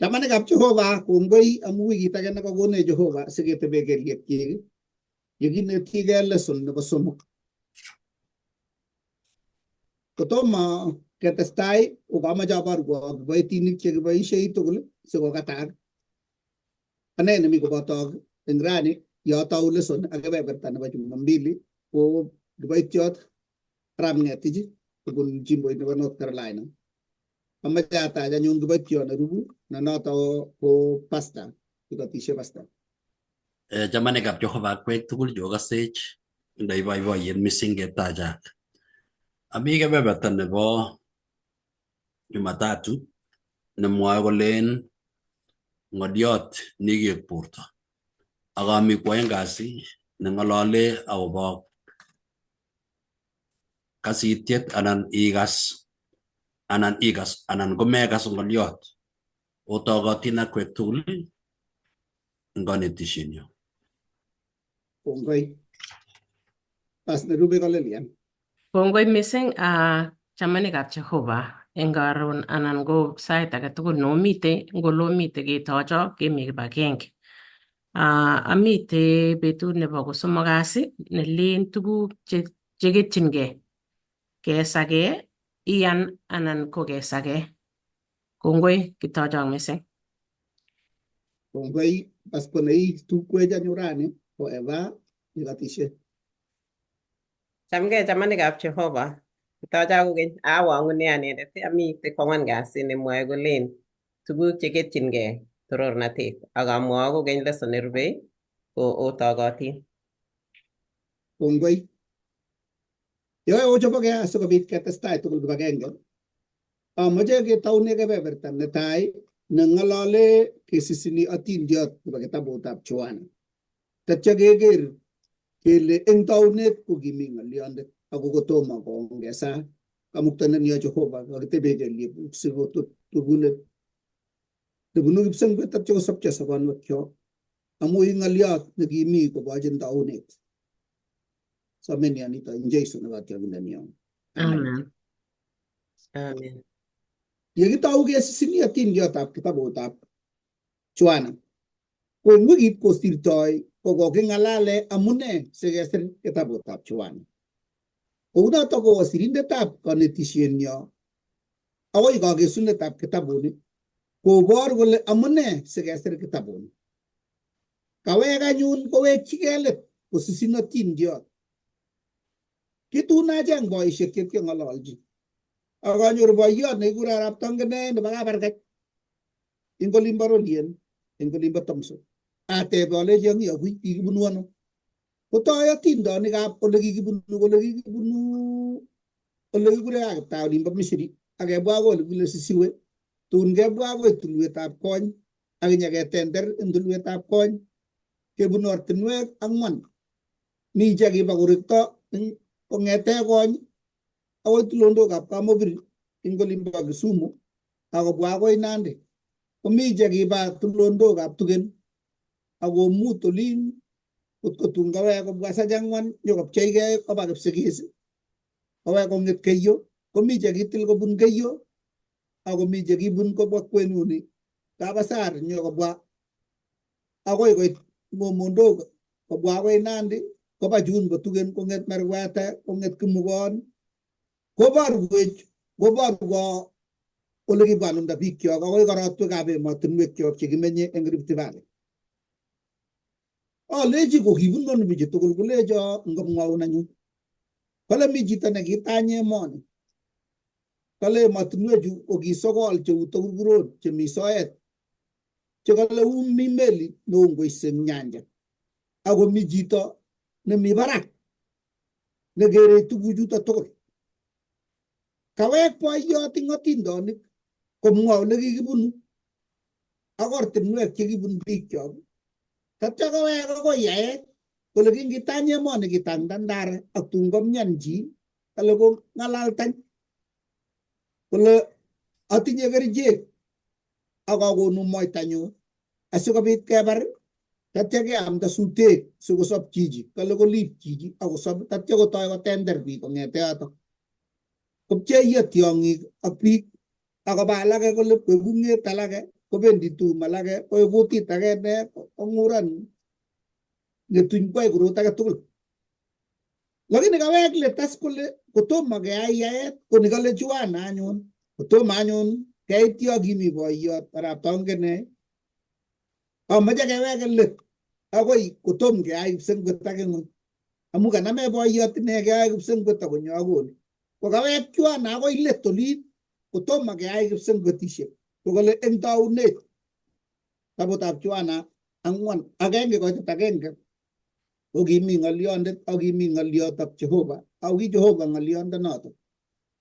Chamane kap Jehovah kongoi amu wikit age nekakone Jehovah siketebe kelyekchik yekinetigei lesson nebo somok. Kotomo ketestai kokamache aborwo kiboitinik chekiboishei tugul sikokatak. Ane nemi kobotok eng rani yotou lesson ak kebeberta nebo Jumapili ko kiboitiot Ram Ngetich kobun jimboit nebo North Carolina. Amache atach anyun kiboitiot nerubu ne noto ko pastor, kikotishe pastor. Chamanikab Jehovah kwek tugul chokasech ndaiboiboiyet mising ketachak. Ami kebeberta nebo Jumatatu nemwoe kolen ng'oliot nikiek borto. Ak ami kwaeng kasi neng'olole akobo kasitiet anan ikas anan komekas ng'oliot otokotin akwek tugul eng kanetishenyo. Kongoi. Pas nerube kolelian. Kongoi mising chamanikab Jehovah eng karon anan ko sait age tugul nomite ngolomite ketocho kemi kibagenge. Amite betut nebo kosomok kasi nelen tuguk cheketchingei kesake iyan anan ko kesake. Kongoi kitocho mising. Kongoi pas konei tukwech anyurani forever kikotishe. Chamgei chamanikab Jehovah. Kitocho kokeny awang'une anendet amite kwang'wan kasi nemwoe kolen tuguk cheketchingei torornatet ak amwoe kokeny lesson nerubei ko otokotin. Kongoi. Yoe ochobogei asikobit ketestai tugul kibagenge. Amache ketoune kebeberta netai neng'olole Kesisin Atintiot nebo kitabutab Joana. Tatya keker kele eng taunet kokimi ng'oliondet ako kotomo koongeza kamuktanenyo Jehova kakitebe kelyek sikotugunet nebunu kipsengwet tatya kosopcho sobonwekyok amu ii ng'oliot nekimi kobochin taunet. Somen nito eng Jeiso nebo tyogindenyo. Amen. Amen. Yekitou Kesisin Atindiotab kitabutab Joana, ko eng wikit kosirtoi kokoking'alale amune sikesir kitabutab Joana. Kounoto ko sirindetab kanetishenyo akoi kakesunetab kitabuni kobor kole amune sikesir kitabuni. Kawek anyun kowekchigei let Kesisin Atintiot. Kitun acheng boisiek chekiang'ololji. Akanyoru boiyot nekikure Arap Tongene nebo Kabargach eng olimbo Rolien eng olimbo Tomso. Atebe alechi ang'i akui kikibunu ano. Kotoi atindonikab ole kikibunu ole kikure Kiptao olimbo Misri akebwa akoi ole kikule Sisiwe. Tun kebwa akoi tulwetab Kony ak nyeketender eng tulwetab Kony kebunu ortinwek 4. Mi chekiba korekto kong'ete Kony akoi tulondokab Kamobiri eng olimbo Kisumu akobwa akoi Nandi. Komi chekiba tulondokab Tugen akomut olin kotkotun kawek kobwa sach 4 nyokopcheigei koba Kipsigis kowek kong'et Keiyo. Komi chekitil kobun Keiyo akomi chekibun kobwa kwenuni Kabasar nyokobwa akoi koit Ng'omondok kobwa akoi Nandi koba chun kotugen kong'et Merwete kong'et Kimugon koborwo ole kibwanunda bikyok akoi korotwekab emotinwekyok chekimenye eng Rift Valley. Alechi kokibun ano bichu tugul kolecho ngomwaun anyun. Kole mi chito nekitanye emoni. Kale emotinwechu kokisokol cheu tokurkurok chemi soet chekale mi meli neongoise eng nyanja. Akomi chito nemi barak nekere tuguchuto tugul. Kawek boiyot eng atindonik komwa ole kikibunu ak ortinwek chekibun bikyok. Tatya kowek akoi yaet kole kingitany emoni kitangdandare ak tun komyan chi kale ko ng'alal tany kole atinye kerichek akakonu moitanyu asikobit kebar tatya keamda sutek sikosop chichi kale kolip chichi akosop tatya kotoi kotender biik kong'ete yoto. Kopcheiyo tiong'ik ak biik akoba alake kole kwekung'et alake kobendi tum alake koe kutit age ne konguran ngetuny kwai korot age tugul. Lakini kawek letas kole kotomo keyai yaet koni kale Juana anyun kotomo anyun keit yo kimi boiyot arap taongen ne amache keweke let akoi kotom keyai kipsengwet age ng'ony amu kaname boiyot ine keyai kipsengwet akonyo akoni ko kawek Juana akoi let olin kotomo keyai kipsengwetishek kokale eng taunet tabutab Juana 4 agenge koitit agenge ko kimi ng'olyondet ak kimi ng'olyot ak Jehova ak ki Jehova ng'olyondonoto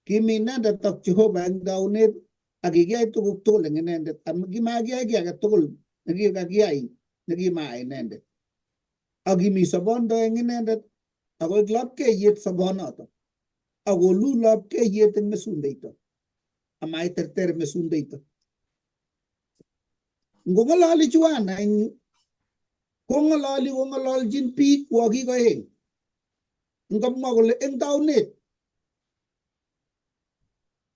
kimi inendet ak Jehova eng taunet ak kikiyai tuguk tugul eng inendet amu kimakiyai kiy age tugul nekikakiyai nekimayai inendet ak kimi sobondo eng inendet ako lapkeiyet sobonoto akolu lapkeiyet eng mesundeito amaiterter mesundeito. Ngong'ololi Juana eng yu kong'ololjin biik wokik oeng ngomwa kole eng taunet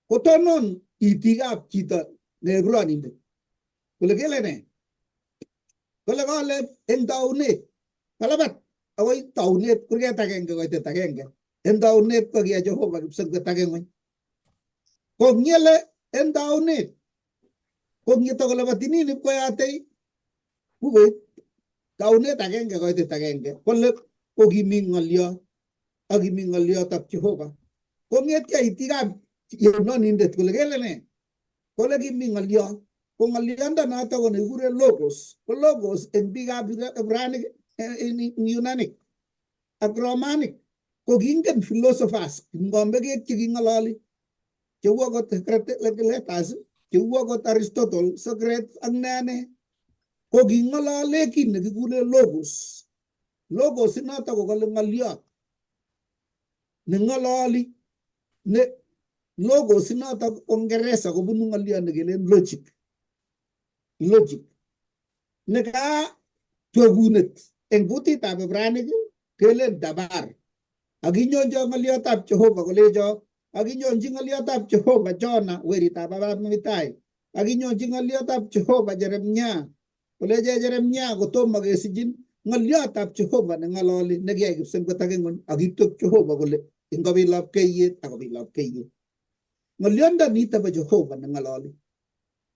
kotonon itikab chito ne Ebronindet kole kele ne kole kole eng taunet kalabat akoi taunet kurget agenge koitet agenge eng taunet ko kiya Jehova kipsengwet age ng'ony ko ngele eng taunet ko ngito kole batinin ipkoyatei bukoit taunet agenge koitet agenge kole ko kimi ng'olyo ak kimi ng'olyot ab Jehova ko ngetya itikab Ebronindet kole kele ne kole kimi ng'olyo ko ng'oliondonoto ko nekikure logos ko logos eng biikab Ibranik eng Yunanik ak Romanik ko kingen philosophers ngombekek cheking'ololi cheu akot Heraclitus cheu akot Aristotle Socrates ak ne ko king'olole kiy nekikure logos. Logos inoto ko kale ng'olyot neng'ololi ne logos inoto ko Ngeresa kobunu ng'olyot nekelen logic neka twogunet eng kutitab Ibranik kelen dabar akinyonjo ng'olyotab Jehova kolecho akinyonji ng'olyotab Jehova Jona weritab Amitai akinyonji ng'olyotab Jehova Jeremia koleche Jeremia kotomo kesichin ng'olyotab Jehova neng'ololi nekiyai kipsengwet age ng'ony akityok Jehova kole ingobit lapkeiyet akobit lapkeiyet. Ng'olyondonito bo Jehova neng'ololi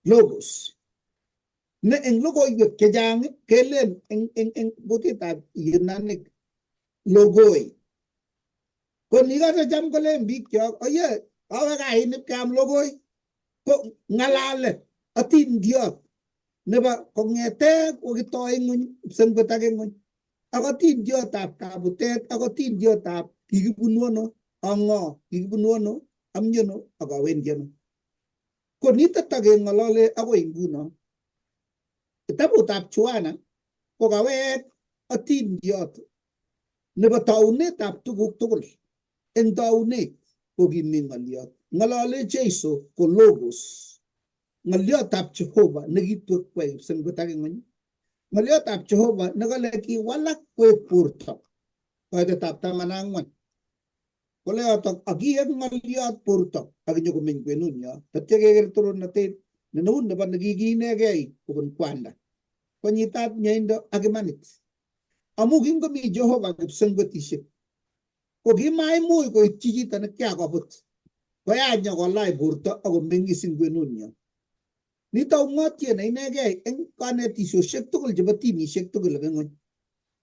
logos ne eng logoiwek chechang kelen eng kutitab Yunanik logoi ko nikase cham kolen biik chok oye awe kainip keam logoi ko ng'alalet atindiot nebo kong'ete kokitoi ng'ony kipsengwet age ng'ony ak atindiotab kabutet ak atindiotab kikibunu ano ang'o kikibunu ano amyono ak awendi ano ko nitok takeng'olole akoi nguno. Kitabutab Juana ko kawek atindiot nebo taunetab tuguk tugul eng taunet ko kimi ng'olyot ng'olole Jeiso ko logos ng'olyotab Jehova nekitwek kwai kipsengwet age ng'ony ng'olyotab Jehova nekale kiwalak koek borto koitetab 14 kole yotok akiek ng'olyot borto akinyokomeny kwenunyo tatya keker torornatet ne neu nebo nekikiinegei kobun kwanda konyitat mieindo ak imanit amu kingomi Jehova kipsengwetishek ko kimaimuch koityi chito nekiakobut koyach nyokolach borto akomeng'is ing kwenunyo. Nito ung'otie ne inegei eng kanetisioshek tugul chebo tinishek tugul eng ng'ony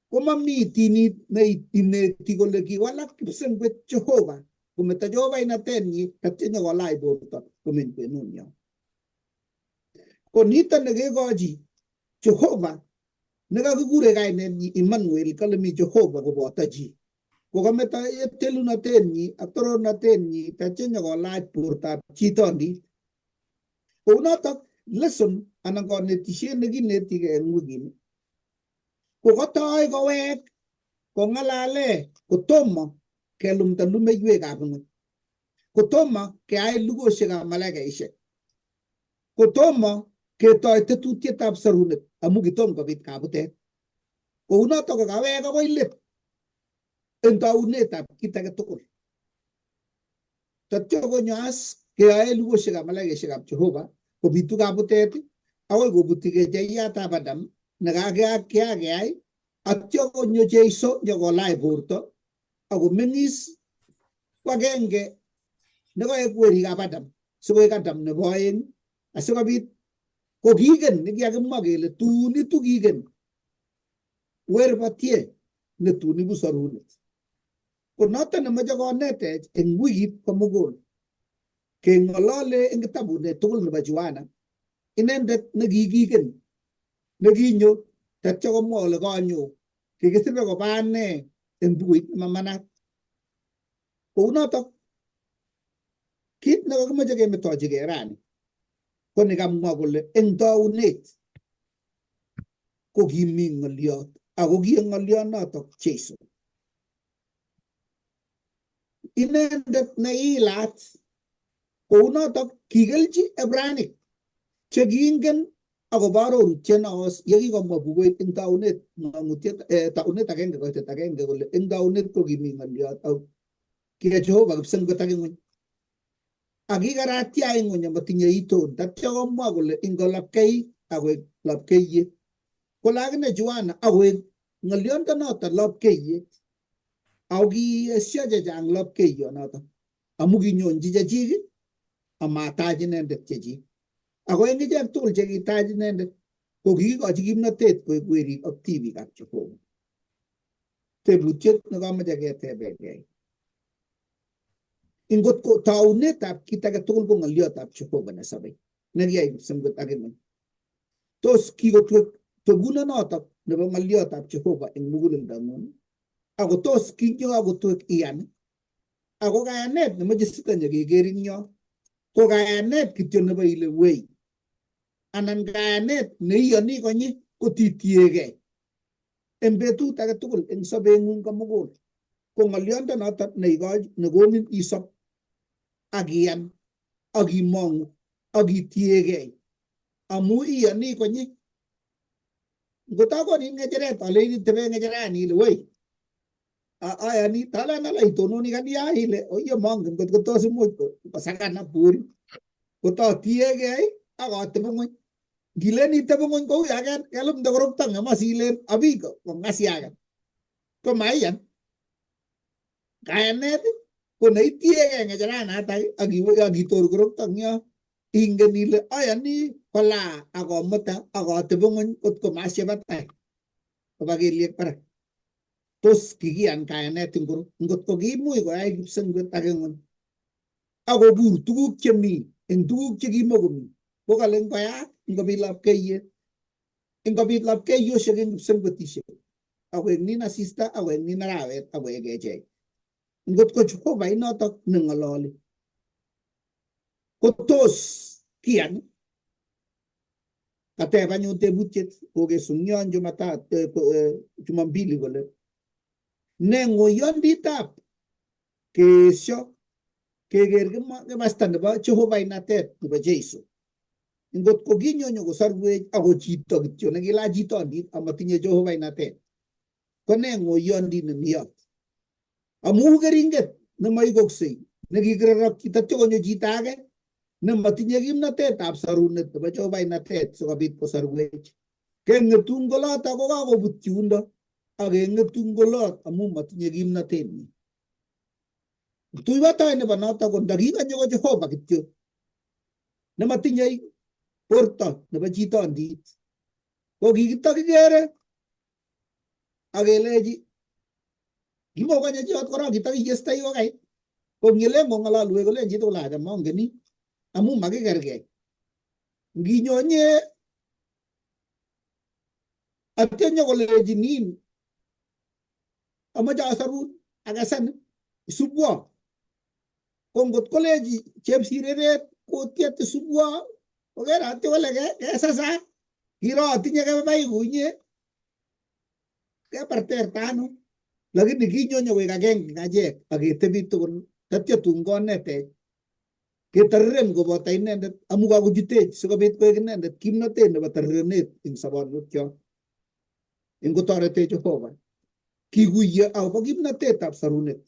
komami tinit neineti kole kiwalak kipsengwet Jehova kometo Jehova inatenyi tatya nyokolach borto komeny kwenunyo. Ko nito nekekochi Jehova nekakikure kainenyi Emmanuel kale mi Jehova koboto chi kokameto telunotenyi ak torornotenyi tatya nyokolach bortab chitondit. Kounotok lesson anan kanetishet nekinetigei eng wikini kokotoi kowek kong'alale kotomo kelumda lumeiwekab ng'ony kotomo keyai lugoshekab malaikaishek kotomo ketoi tetutietab sarunet amu kitom kobit kabutet. Kounotok ko kawek akoi let eng taunetab kit age tugul tatya konyo as keyae lugoshekab malaikaishekab Jehova kobitu kabutet agoi kobutige cheyatab Adam nekakeyai atyo konyo Jeiso nyokolach borto ako meng'is kwagenge nekoek werikab Adam sikoek Adam nebo oeng asikobit kokigen nekikakimwa kele tun itu kigen werbatie netun ibu sorunet. Ko noton nemoche konetech eng wikit komugul keng'olole eng kitabut tugul nebo Johana, inendet nekikigen nekinyo tatyo komwa ole kanyo kikisire koba ane eng bukuit nemamanat. Kou notok kit nekakimoche kemetochigei rani ko nekamwa kole eng taunet ko kimi ng'oliot ako ki ng'oliot notok Jeiso. Inendet neilat kou notok kikelchi Ebrainik chekiingen akobo arorutiet yekikomwa bukuit eng taunet agenge koitet agenge kole eng taunet ko kimi ng'oliot ak kiya Jehova kipsengwet ak ing'ony akikaratya ing'ony amatinye iton tatya komwa kole ingolapkei akoek lapkeiyet kole akine Johana akoek ng'oliondonoto lapkeiyet ako kiesio chechang lapkeiyonoto amu kinyonji chechik amatach inendet chechik. Ako eng ichek tugul chekitach inendet ko kikikochi kimnotet koek werik ak tibikab Jehova. Tebutiet nekamache ketebegei, ingot ko taunetab kit age tugul ko ng'oliotab Jehova nesabei nekiyai kipsengwet ak ing'ony, tos kikotwek tegunonotok nebo ng'oliotab Jehova eng muguleldang'ung ako tos kikakotwek iyan? Ako kayanet nemoche sitanyo keker ing yo ko kayanet kityo nebo ile wei anan kayanet neiyoni konyi kotitiegei eng betut age tugul eng sobeng'ung komugul ko ng'oliondonotok nekonin isob ak iyan ak imong'u ak itiegei amu iyoni konyi. Ngotakonin ng'echeret aleini tebe ng'echerani ile wei ayani talan ala itononi kania ile oye mongen kot kotos imuch kosakana buri kototiegei ak atebe ng'ony. Ngilen itebe ng'ony kou ya kelumde korokto ng'emasilen abiko kong'asiagan ko maiyan. Kayanet ko neitiegei ng'echeranatak ak itor korokto ng'yo ingen ile ayani kola akomuta akatebe ng'ony kot komasyebatai koba kelyek barak. Tos kikiyan kayanet ingoro? Ngot ko kimuch koyai kipsengwet ak ing'ony akobur tuguk chemi eng tuguk chekimakomi ko kale ngoyaak ngobit lapkeiyet, ngobit lapkeiyoshek eng kipsengwetishek ako eng nin asista ako eng nin arawet ako eng echek. Ngot ko Jehova inotok neng'ololi ko tos kiyan? Kateb anyun tebutiet kokesung'yon Jumambili kole ne ng'oyonditab keesyo keker kimasta nebo Jehova inatet nebo Jeiso. Ngot ko kinyonyo kosorwech ako chito kityo nekilach chitondit amatinye Jehova inatet ko ne ng'oyondit nemiyot amu keringet nemaikoksei nekikirorokyi tatyo konyo chito age nematinye kimnatetab sorunet nebo Jehova inatet sikobit kosorwech. Keng'etu ngolotok ko kakobut yundo ak keng'etu ngolot amu matinye kimnatet nyi. Tuibotoi nebo notok ko ndakikonyo ko Jehova kityo nematinye borto nebo chitondit ko kikitakikere ak kelechi kimokonye chi korok kitakiyestoi kokai ko ngelen kong'ololwech kolen chitugul acha mongeni amu makikergei. Nginyonye atyo nyokolechi nin amache asorun akasan isubwo ko ngot kolechi chepsireret kotiet isubwo kokere atyo kole kesasa kiro atinye kebebai kunye kebarterta ano. Lakini kinyonyo koek agenge achek aketebi tugul tatyo tun konetech ketariren koboto inendet amu kakochutech sikobit koek inendet kimnatet nebo tarirenet eng sobonwekyok eng kotoretech Jehova. Kikuiyo akobo kimnatetab sorunet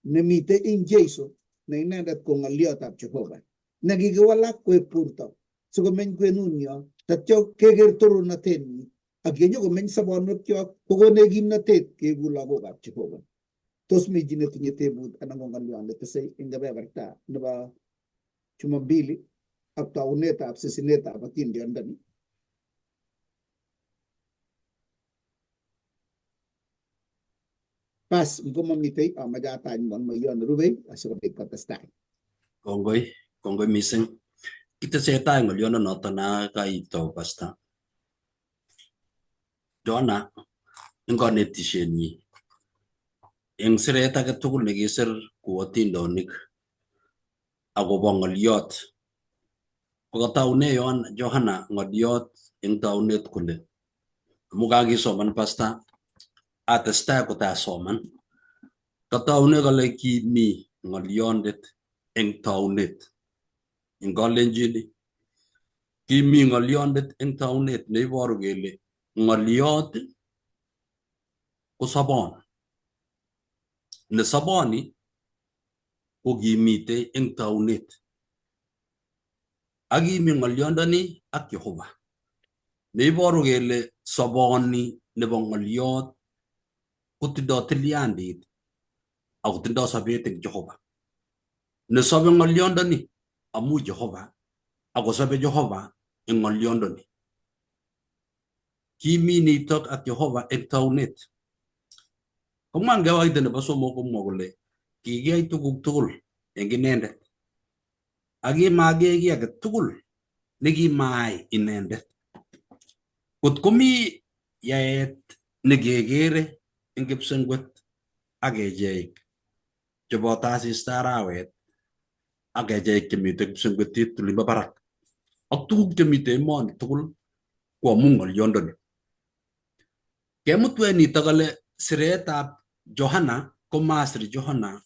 nemitei eng Jeiso ne inendet ko ng'oliotab Jehova nekikiwalak koek borto sikomeny kwenunyo tatyo keker torornatenyi ak yenyokomeny sobonwekyok kokonech kimnatet keigu lagokab Jehova. Tos mi chi netinye tebut anan ko ng'olyon netesei eng kebeberta nebo Jumapili ak taunetab sesinetab atindiondoni? Bas, ngomamitei amache atany moiyon nerubei asikobit kotestai. Kongoi mising. Kitesetai ng'oliondonoto na kaito Pastor Jona eng kanetisyenyi eng siret age tugul nekisir kou atindonik akobo ng'oliot kokataune Johana ng'oliot eng taunet kole amu kakisoman Pastor atestai kotasoman kataune kole kimi ng'oliondet eng taunet eng Kalenjin kimi ng'oliondet eng taunet neiboru kele ng'oliot ko sobon ne soboni ko kimitei eng taunet ak kimi ng'oliondoni ak Jehova neiboru kele soboni nebo ng'oliot kotindoi tilyandit ak kotindoi sobet eng Jehova nesobe ng'oliondoni amu Jehova akosobe Jehova eng ng'oliondoni. Kimi nitok ak Jehova eng taunet. Komwa eng kawaida nebo somok komwa kole kikiyai tuguk tugul eng inendet ak kimakiyai kiy age tugul nekimaai inendet. Kot komi yaet nekekere eng kipsengwet ak kecheik cheboto asista arawet ak kecheik chemite kipsengwetit olimbo barak ak tuguk chemite emoni tugul ko amu ng'oliondoni. Kemutwech nitok kole siretab Johana komasir Johana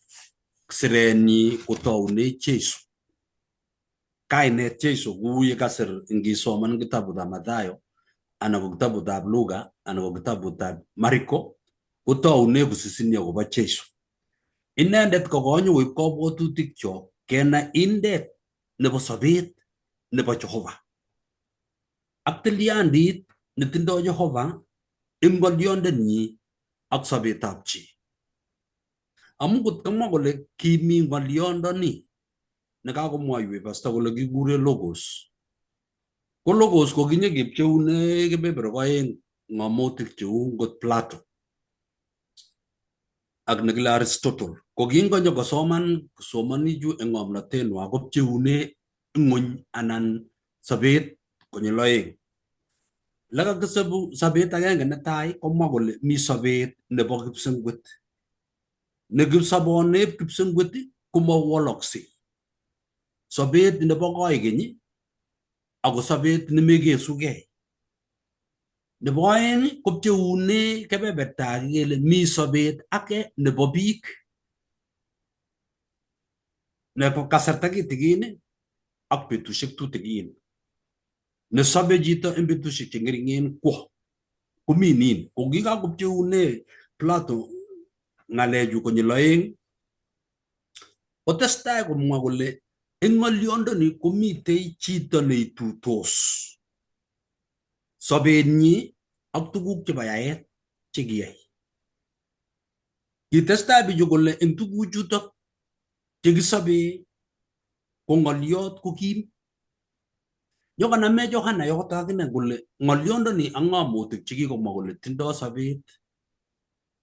sirenyi kotaune Jeiso. Kainet Jeiso kou ye kasir ngisoman kitabutab Mathayo anan ko kitabutab Luka anan ko kitabutab Marko kotaune kosisini akobo Jeiso. Inendet kokonyokoib kabwatutikyo kenai indet nebo sobet nebo Jehova ak tilyandit netindoi Jehova eng ng'oliondenyi ak sobetab chi. Amu kot kamwa kole kimi ng'oliondoni nekakomwoiwech Pastor kole kikure Logos. Ko Logos ko kinyekepcheune kebeberwek oeng ng'amotik cheu ngot Plato ak nekile Aristotle. Ko kingonyo kosomani chu eng ng'omnotenwa kopcheune ng'ony anan sobet konyil oeng. Lekakisebu sobet agenge netai komwa kole mi sobet nebo kipsengwet. Ne sobonep kipsengwet komawoloksei. Sobet nebo koikeny ako sobet nemekesugei. Nebo oeng kopcheune kebeberta kele mi sobet age nebo biik nebo kasarta kitikin ak betusiek tutikin. Nesobe chito eng betusiek che ngeringen kwo komi nin. Ko kikakopcheune Plato ng'alechu konyil oeng kotestai komwa kole eng ng'oliondoni komitei chito neitutos sobenyi ak tuguk chebo yaet chekiyai. Kitestai bichu kole eng tuguchutok chekisobe ko ng'oliot ko kim. Yokaname Johana yoto akine kole ng'oliondoni ak ng'amotik chekikomwa kole tindoi sobet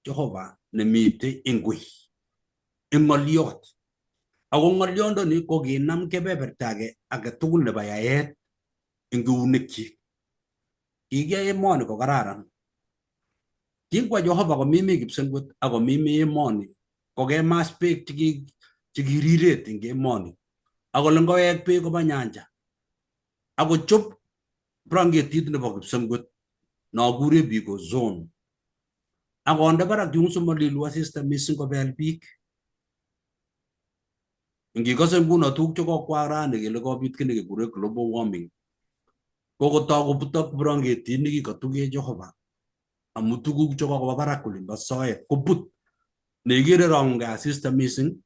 Jehova nemitei eng koi eng ng'oliot. Ako ng'oliondoni ko kinam kebeberta age tugul nebo yaet eng eunekyik. Kikiyai emoni ko kararan. Kingwa Jehova komimi kipsengwet ak komimi emoni kokemas beek chekiriret eng emoni ak ole ngowek beek koba nyanja akochop branketit nebo kipsengwet nokure biik ozone akonde barak yung somolilu asista mising kobel biik. Ngikose nguno tuguk chekokwa rani kele kobit kiy nekekure global warming kokotok kobutok branketit nekikatuge Jehova amu tuguk chekokoba barak olimbo soet kobut neikere rong'ungei asista mising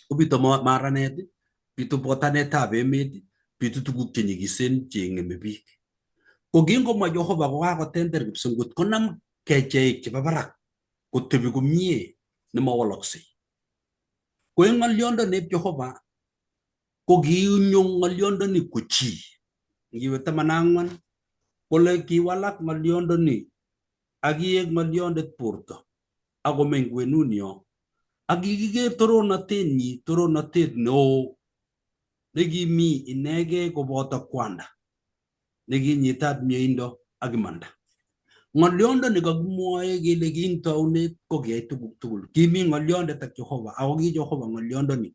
kobite maranet, bitu botanetab emet bitu tuguk che nyigisen che ngeme biik. Ko kingomwa Jehova kokakotender kipsengwet konam kecheik chebo barak kotebi komie nemawoloksei. Ko eng ng'olyondonep Jehova ko kiinyo ng'olyondoni ko chi. Ngiwe 14 kole kiwalak ng'olyondoni ak kiek ng'olyondet borto akomeny kwenunyo ak kikiker toronatet neo nekimi inegei koboto kwanda nekinyitat mieindo ak imanda. Ng'olyondoni kakimwoe kele ki ing taunet ko kiyai tuguk tugul. Kimi ng'olyondet ak Jehova ako ki Jehova ng'olyondoni.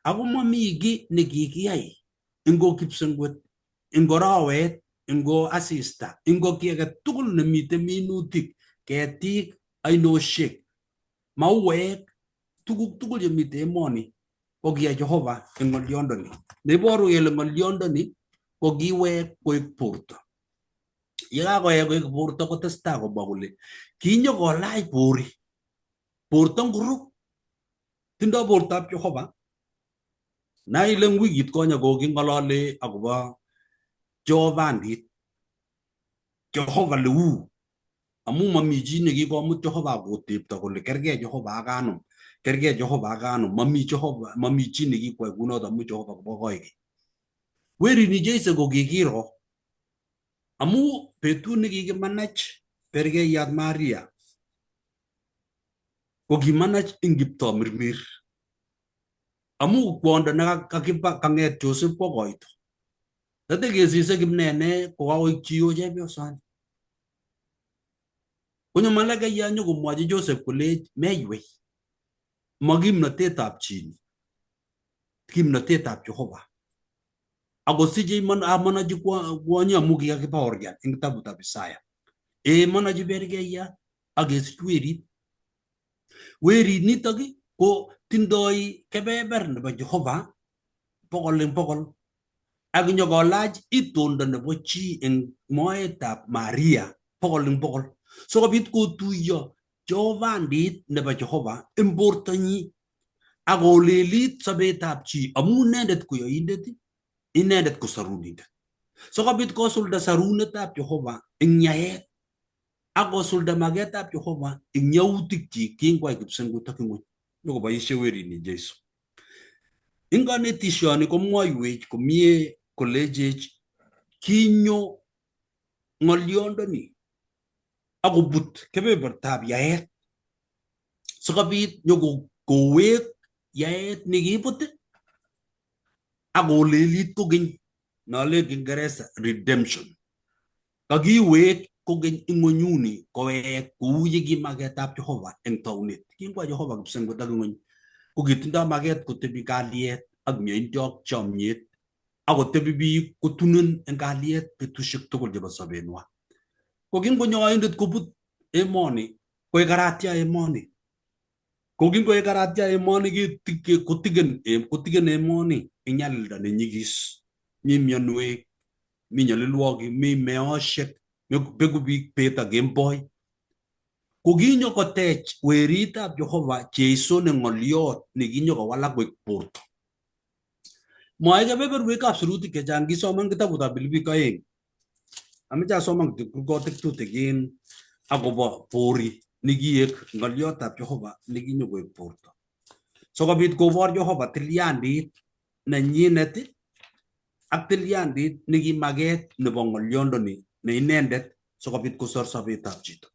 Ako mami ki nekikiyai ingo kipsengwet, ingo arawet, ingo asista, ingo ki age tugul nemite minutik, ketik, ainoshek, mauwek, tuguk tugul chemite emoni ko kiyai Jehova eng ng'olyondoni. Neiboru kele ng'olyondoni ko kiwek koek borto. Yekakoek koek borto kotestai komwa kole kinyokolach bori. Borto nguru tindoi bortab Jehova. Na ile wikit konye koking'olole akobo Jehovandit, Jehova leu, amu mami chi nekikomut Jehova kotepto kole kergei Jehova ak anom, kergei Jehova ak anom. Mami chi nekikwai kunoto amu Jehova kobo koikeny. Werini Jesu ko kikiro amu betut nekikimanach bergeiyat Maria ko kimanach ing Kiptomirmir amu kwondo nekang'et Joseph kwo koito. Tate kesise Kipnene kokakoik chio chepyosani. Konyo malaikaya nyokomwochi Joseph kolech meiywei. Ma kimnatetab chi, kimnatetab Jehova. Ako siche manachi kwonyi amu kikakibaorian eng kitabutab Isaya. Manachi bergeiyat ak kesich werit. Werit nitok ko tindoi kebeber nebo Jehova 100% ak nyokolach itondo nebo chi eng moetab Maria 100%. So kobit kotuiyo Jehovandit nebo Jehova eng bortonyi ak kolelit sobetab chi amu inendet ko yoindet, inendet ko sarunindet. So kobit kosulda sarunetab Jehova eng yaet ak kosulda magetab Jehova eng yautik chi kingwai kipsengwet ak ing'ony. Nyokoboisie werini Jesu. Ing kanetisioni komwoiwech komie kolechech kinyo ng'olyondoni akobut kebebertab yaet sikobit nyokowek yaet nekibut akolelit kokeny, nole Kingereza redemption. Kakiwek kokeny ing'onyuni kowek kou yekimaketab Jehova eng taunet. Kingwa Jehova kipsengwet ak ing'ony ko kitindoi maket kotebi kalyet ak mieindo ak chomyet akotebi biik kotunen eng kalyet betusiek tugul chebo sobenwa. Ko kingonyo oindet kobut emoni koek karatya emoni. Ko kingoek karatya emoni kotigen emoni eng nyalilda nenyigis. Mi mionwek, mi nyalilwogik, mi meoshek, beku biik bet ak kemboi. Ko kinyo kotech weritab Jehova Jeiso ne ng'olyot nekinyo kowalak koek borto. Mwae kebeberwekab sirutik chechang kisoman kitabutab Pilipik 2. Ameche asoman kurgotik tutigin akobo bori nekiek ng'olyotab Jehova nekinyo koek borto. So kobit kobor Jehova tilyandit nenyinet ak tilyandit nekimaket nebo ng'olyondoni ne inendet sikobit kosor sobetab chito.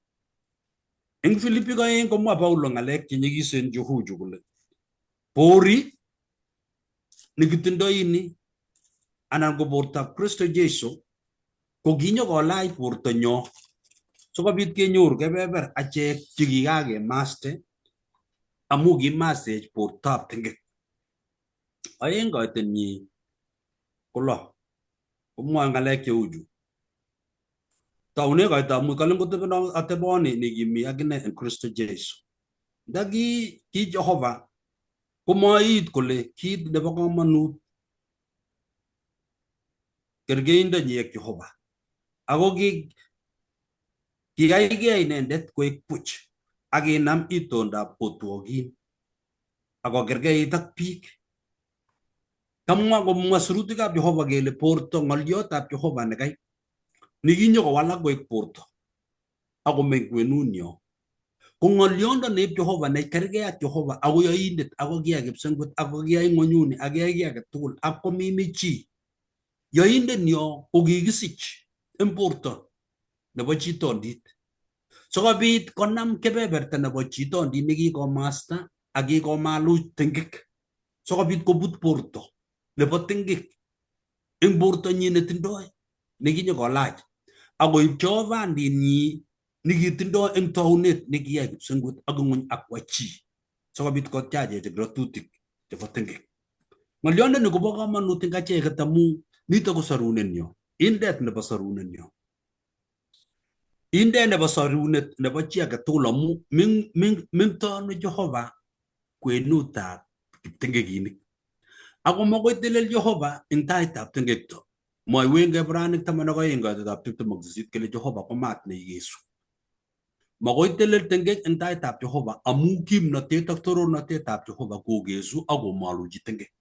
Eng Filipik 2 komwa Paulo ng'alek che nyigisen chuhuchu kole bori nekitindoi ni anan ko bortab Kristo Jesu ko kinyokolach bortonyo sikobit kenyoru kebeber achek chekikakemaste amu kimastech bortab tengek. Oeng koitenyi kolo komwoe ng'alek cheuchu. Taune koito amu kalen kotebeno ateboni nekimi akine eng Kristo Jesu. Ndaki ki Jehova komoit kole kit nebo komonut kergeindonyi ak Jehova. Ako kikaigei inendet koek puch akinam itondab otwogin ako kergeit ak biik. Kamwa komwa sirutikab Jehova kele borto ng'oliotab Jehova nekai nikinyo kowalak koek borto ako meny kwenunyo. Ko ng'oliondo neib Jehova nekergei ak Jehova ako yoindet ako kiya kipsengwet ako kiyai ng'onyuni ak kiyai kiy age tugul ak komimi chi. Yoindet nyo ko kikisich en borto nebo chitondit. Sikobit konam kebeberta nebo chitondit nekikomasta ak kikomaluch tengek. Sikobit kobut borto nebo tengek en bortonyin netindoi nekinyokolach akoib Jehova-ndinyi nikitindoi en taunet nekiyai kipsengwet ak ng'ony akwa chi sikobit kotiachech ratutik chebo tengek. Ng'olyondoni kobo komonut en acheket amu nito ko sorunenyo, indet nebo sorunenyo, indet nebo sorunet nebo chi age tugul amu mengtonu Jehova kwenutab kiptengekinik. Ako makoi telel Jehova en taitab tengekto. Moiwen Kiebraniik 12:28 kele Jehova ko maat neigesu. Makoi telel tengek en taitab Jehova amu kimnotet ak torornotetab Jehova kogesu ak komaluchi tengek.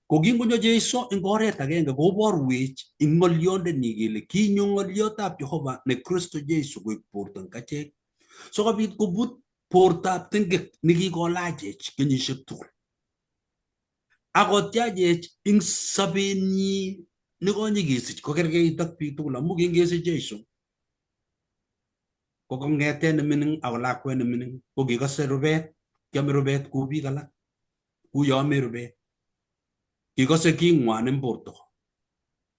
Ko kingonyo Jeiso en oret agenge koborwech en ng'olyondenyi kele kinyo ng'oliotab Jehova ne Kristo Jeiso koek borto en achek sikobit kobut bortab tengek nekikolachech kenyisiek tugul. Akotiachech en sobenyi nekonyekesich kokergeit ak biik tugul amu kingesich Jeiso ko kong'eten nemining ako lakwet nemining ko kikose rubet, kiame rubet kou biik alak, kou yo ame rubet. Kikose king'wan en borto.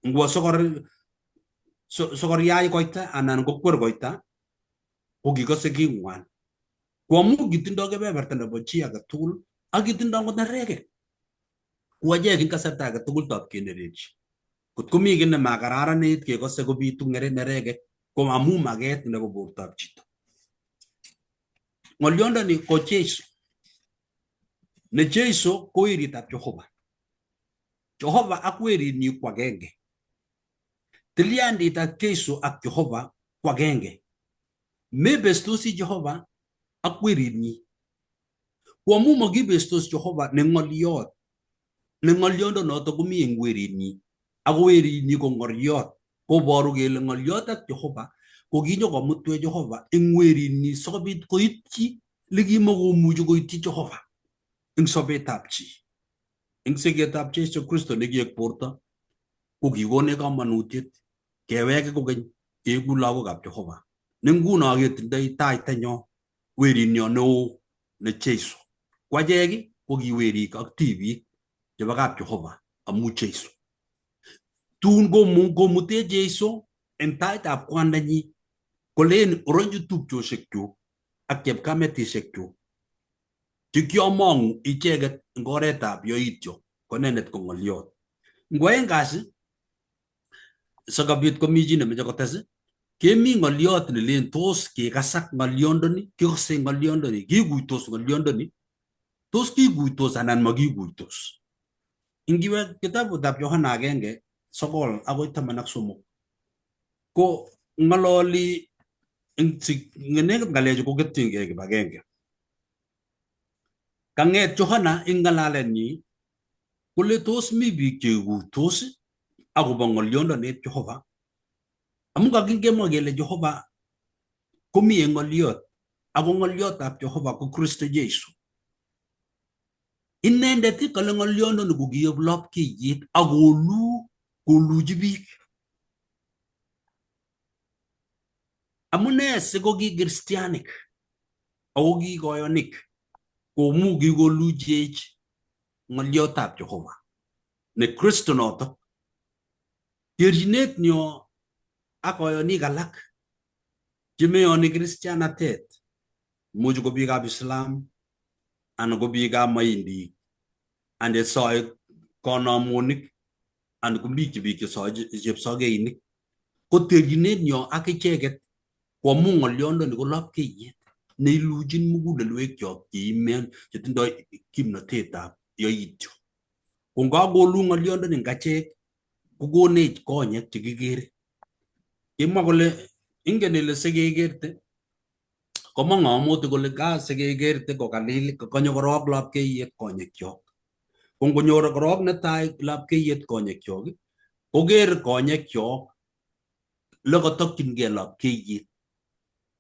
Ngwo sokoryai koita anan kokwer koita ko kikose king'wan. Ko amu kitindoi kebeberta nebo chi age tugul ak kitindoi ngot neregek. Ko achek en kasarta age tugul tab kenerechi. Kot komi kiy nemakararanit kekose kobitu neregek ko amu maget nebo bortab chito. Ng'olyondoni ko Jeiso. Ne Jeiso ko weritab Jehova. Jehova ak werinyi ko agenge. Tilyandit ak Jeiso ak Jehova ko agenge. Mebestosi Jehova ak werinyi. Ko amu makibestos Jehova ne ng'oliot. Ne ng'oliondonoto komi en werinyi. Ako werinyi ko ng'oliot. Koboru kele ng'oliot ak Jehova ko kinyokomutwech Jehova en werinyi sikobit koityi likimakomuchi koityi Jehova en sobetab chi. En sigetab Jeiso Kristo nekiek borto ko kikonech komonutiet keweke kokeny keigu lagokab Jehova. Ne nguno ketindoi taitanyo werinyo neo ne Jeiso. Ko achek ko kiwerik ak tibik chebo kap Jehova amu Jeiso. Tun komutech Jeiso en taitab kwandanyi kolen oronju tupchosiekchuk ak chepkametisiekchuk chekiamong'u icheget en oretab yoityo konenet ko ng'oliot. Ngoen kasi sikobit komi chi nemoche kotes kemi ng'oliot nelen tos kikasak ng'oliondoni, kikose ng'oliondoni, kikuitos ng'oliondoni, tos kikuitos anan makikuitos. Ingiwe kitabutab Yohana 1:9-13 ko ng'ololi nekit ng'alechu koketyingei kibagenge. Kang'et Yohana en ng'alalenyi kole tos mi biik cheikuitos akobo ng'oliondoneb Jehova amu kakikemwa kele Jehova komi en ng'oliot ako ng'oliotab Jehova ko Kristo Jeiso. Inendet kole ng'oliondoni ko kiyob lapkeiyet ak koluchi biik. Amune siko ki kristianik ako ki koyonik komu kikoluchech ng'oliotab Jehova ne Kristo noto. Terchinet nyo ak koyonik alak chemeyoni kristianatet, imuch ko biikab Islam anan ko biikab Maindik anan chesoe konomunik anan ko biik chesoe chepsogeinik. Ko terchinet nyo ak icheget ko amu ng'oliondoni ko lapkeiyet neiluchin mugulelwekyok cheimen chetindoi kimnotetab yoityo. Ko ngakolu ng'oliondoni en achek kokonech konyek chekikere. Kimwa kole ingen ile sikekerte komong'amote kole sikekerte kokalil konyo korok lapkeiyet konyekyok. Ko ngonyor korok netai lapkeiyet konyekyok koker konyekyok le kotokyingei lapkeiyet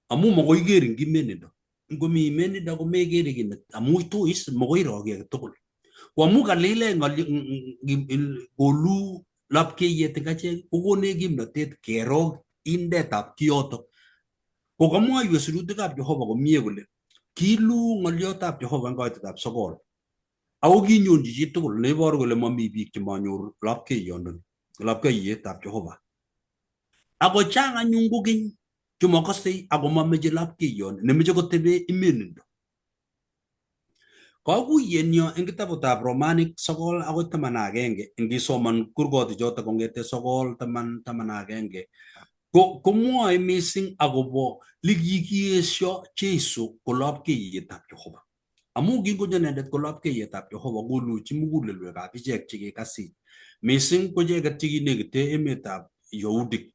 amu makoi iker eng imenindo. Ngomi imenindo komekere kit amu tuis makoi iro kiy age tugul. Ko amu kalile kolu lapkeiyet eng achek kokonech kimnotet kero indetab kiyotok. Ko kamwoiwech sirutikab Jehova komie kole kiilu ng'oliotab Jehova eng koitetab sogol. Ako kinyonji chi tugul neiboru kole mami biik chemanyor lapkeiyetab Jehova. Ako chang anyun kokeny chemakase ako mameche lapkeiyot nemeche kotebe imenindo. Kakuyenyo eng kitabutab Romanik 9:11 ngisoman kurgotichoto kongete 9:11 komwoe mising akobo likikiesyo Jeiso ko lapkeiyetab Jehova. Amu kingonyo inendet ko lapkeiyetab Jehova koluchi mugulelwekab ichek chekikasit. Mising ko icheket chekinekite emetab Yahudik.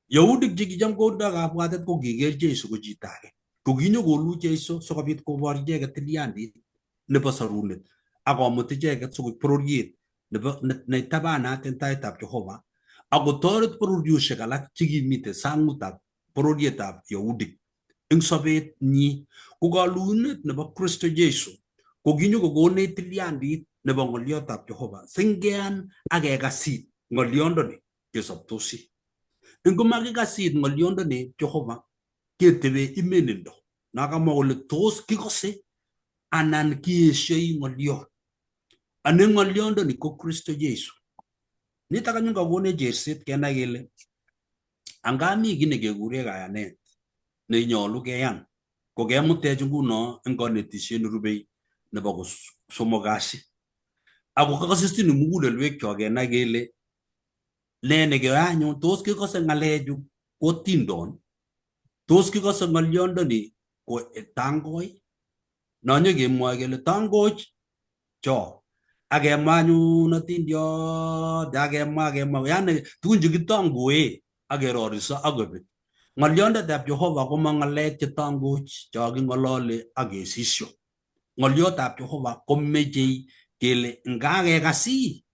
Yahudik chekicham kondo kabwatet ko kiker Jeiso ko chito age. Ko kinyokolu Jeiso sikobit kobor icheket tilyandit nebo sarunet akomut icheket sikoib bororiet nebo netabanat eng taitab Jehova akotoret bororiosiek alak chekimite sangutab bororietab Yahudik eng sobet nyi. Ko kalunet nebo Kristo Jeiso ko kinyokokonech tilyandit nebo ng'oliotab Jehova singean akekasit ng'oliondoni kesoptosi. Ngomakikasit ng'oliondoni Jehova ketebe imenindo. Nakamwa kole tos kikose anan kieshoi ng'oliot. Ane ng'oliondoni ko Kristo Jeiso. Nitok anyun kakonech cherset kenai kele angami kiy nekekure kayanet nenyolu keyan ko kemutech nguno eng kanetisiet nerubei nebo somok kasi. Ako kakasistin mugulelwekyok kenai kele ne nekeyoe anyun, tos kikose ng'alechu ko tindon, tos kikose ng'oliondoni ko tangoi. Nonyo kemwoe kele tangoch cho akemwa anyun atindiot akemwa yani tugun chekitangoe akeroriso akobek. Ng'oliondetab Jehova ko ma ng'alek chetangoch cho king'olole akesisyo. Ng'oliotab Jehova komechei kele ngakekasi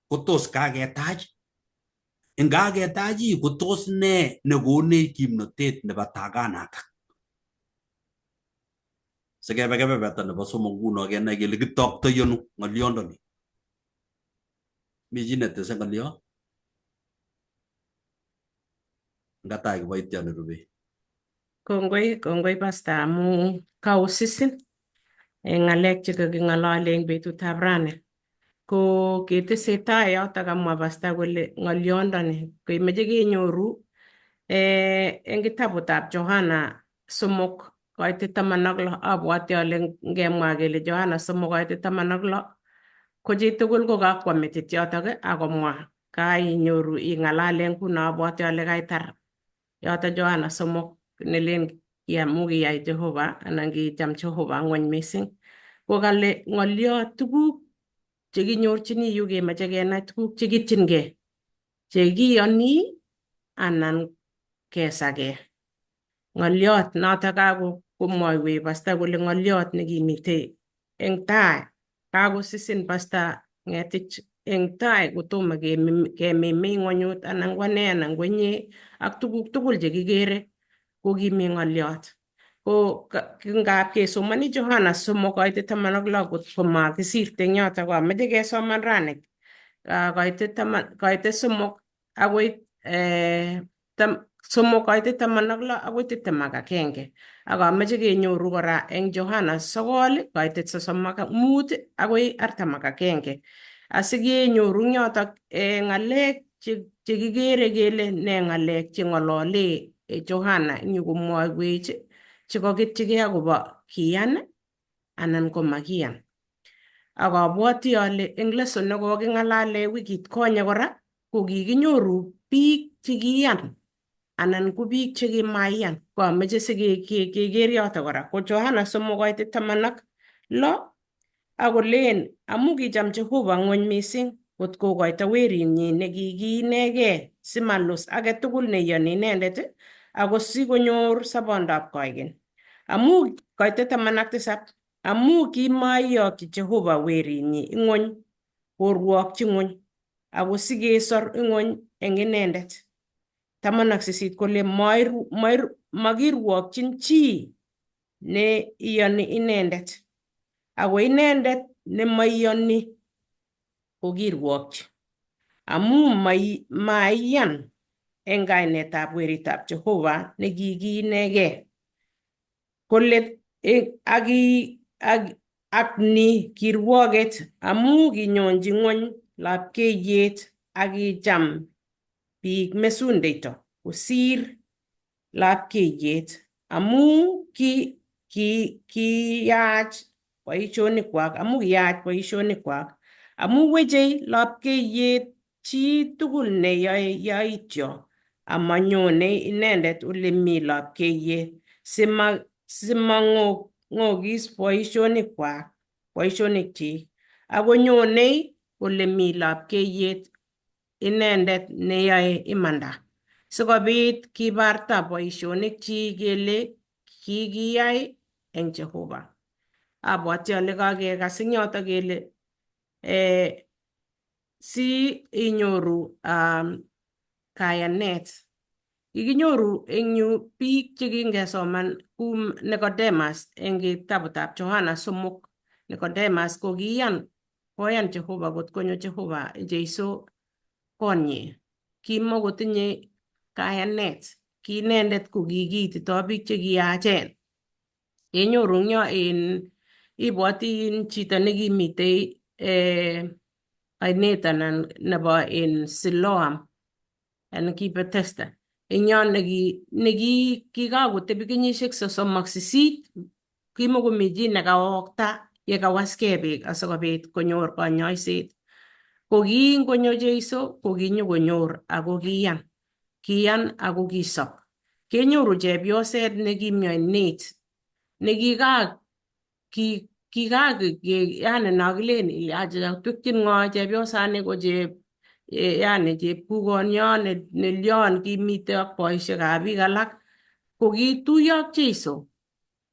kotos kaketach, ngaketachi kotos ne nekonech kimnotet nebo takanatak. Sikebe kebeberta nebo somok nguno kenai kele kitoktoi ano ng'oliondoni. Mi chi netese ng'olio? Ngatai kiboityo nerubei. Kongoi Pastor amu kausisin eng ng'alek chekaking'olole eng betutab rani. Ko ketesetai yotok kamwa Pastor kole ng'oliondoni kemeche kenyoru eng kitabutab Johana 3:16 abwati ale ngemwa kele Johana 3:16 ko chitugul ko kakwa metit yotok akomwa kainyoru ing'alale nguno abwati ale kaitar yotok Johana 3 nelen kiamu kiyai Jehova anan kicham Jehova ng'weny mising. Ko kale ng'oliot tuguk chekinyorchini yu kemeche kenai tuguk chekityingei chekiyoni anan kesake. Ng'oliot notok komwoiwech Pastor kole ng'oliot nekimite eng tai. Kakosisin Pastor Ng'etich eng tai kotomo kememei ng'onyut anan ko ne anan ko nye ak tuguk tugul chekikere ko kimi ng'oliot. Ko ngap kesomani Johana 3:16 komakisirte eng yotok ko ameche kesoman rani koite 3 akoi 3:16 ak ameche kenyoru kora eng Johana 9:35 akoi 41 asikenyoru eng yotok ng'alek chekikere kele ne ng'alek cheng'olole Johana nyokomwoiwech chekaketchigei akobo kiyan anan ko makiyan. Ak abwoti ale eng lesson nekoking'alale wikit konye kora ko kikinyoru biik chekiyan anan ko biik chekimaiyan ko ameche sikeker yotok kora ko Johana 3:16 akolen amu kicham Jehova ng'weny mising kot kokoito werinyi nekikiinegei simalus age tugul neiyoni inendet ako sikonyor sobondab koigeny. Amu koite 17 amu kimaiyokyi Jehova werinyi ing'ony korwokchi ng'ony ako sikesor ing'ony eng inendet. 18 kole makirwokchin chi ne iyoni inendet, ako inendet ne maiyoni kokirwokchi, amu maiyan eng kainetab weritab Jehova nekikiinegei kole ak ni kirwoket, amu kinyonji ng'ony lapkeiyet ak kicham biik mesundeito kosir lapkeiyet, amu kiyach boisionikwak, amu wechei lapkeiyet chi tugul ne yoe yaityo amanyone inendet ole mi lapkeiyet simang'ogis boisionikchik, ako nyonei ole mi lapkeiyet inendet neyoe imanda, sikobit kibarta boisionikchik kele kikiyai eng Jehova. Abwoti ale kakekas eng yoto kele si inyoru kayanet. Kikinyoru eng yu biik chekingesoman kou Nicodemus eng kitabutab Johana 3. Nicodemus ko koyan Jehova kot konyo Jehova Jeiso konyi. Kimakotinye kayanet, ki inendet ko kikiititoi biik chekiyachen. Kenyoru eng yo ibwoti chito nekimitei ainet anan nebo Siloam anan ki Bethesda. Eng yon kikakotebi kenyisiek 38, kimakomi chi nekaokta yekawaskei beek asikobit konyor kanyoiset. Ko kingonyo Jeiso ko kinyokonyor ako kiyan ako kisop. Kenyoru chepyoset nekimi oinet yani nakilen twekchin ng'o chepyosani ko yani chepkukonyo nelion kimitei ak boisiekab biik alak, ko kituiyo ak Jeiso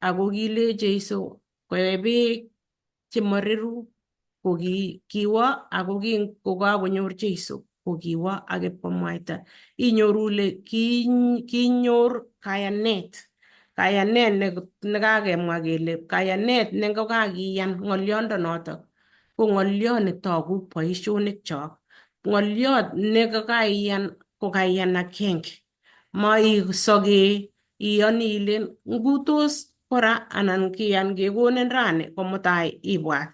ako kile Jeiso koe beek chemariru, ko kiwo ako kokakonyor Jeiso ko kiwo ak ipkomwaita. Inyoru ile kinyor kayanet nekakemwa kele kayanet nengokakiyan ng'oliondonoto ko ng'oliot netogu boisionikchok. Ng'oliot nekakaiyan ko kaiyan agenge, maisokee iyoni ile ngutos kora anan kiyan kekonin rani ko mutai ibwat.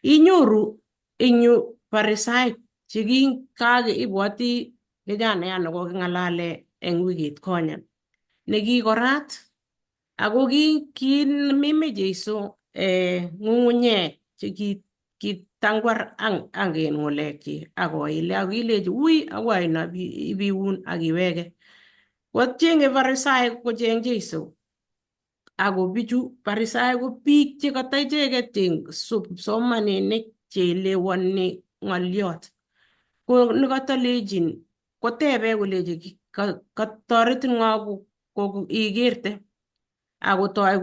Inyoru eng yu Farisaik ibwoti kijanayan nekoking'alale eng wikit konye nekikorat ako kimime Jeiso ng'ung'unyek kitangwar ang ng'ulekchi akoile akilechi ui akoi aino ibiun akiweke. Kotieng'e Farisaek kocheng Jeiso, ako bichu Farisaek ko biik chekata icheket kipsomaninik cheelewani ng'oliot. Ko nekatalechin kotebe kolechi katoretin ng'o ikerte, akotoi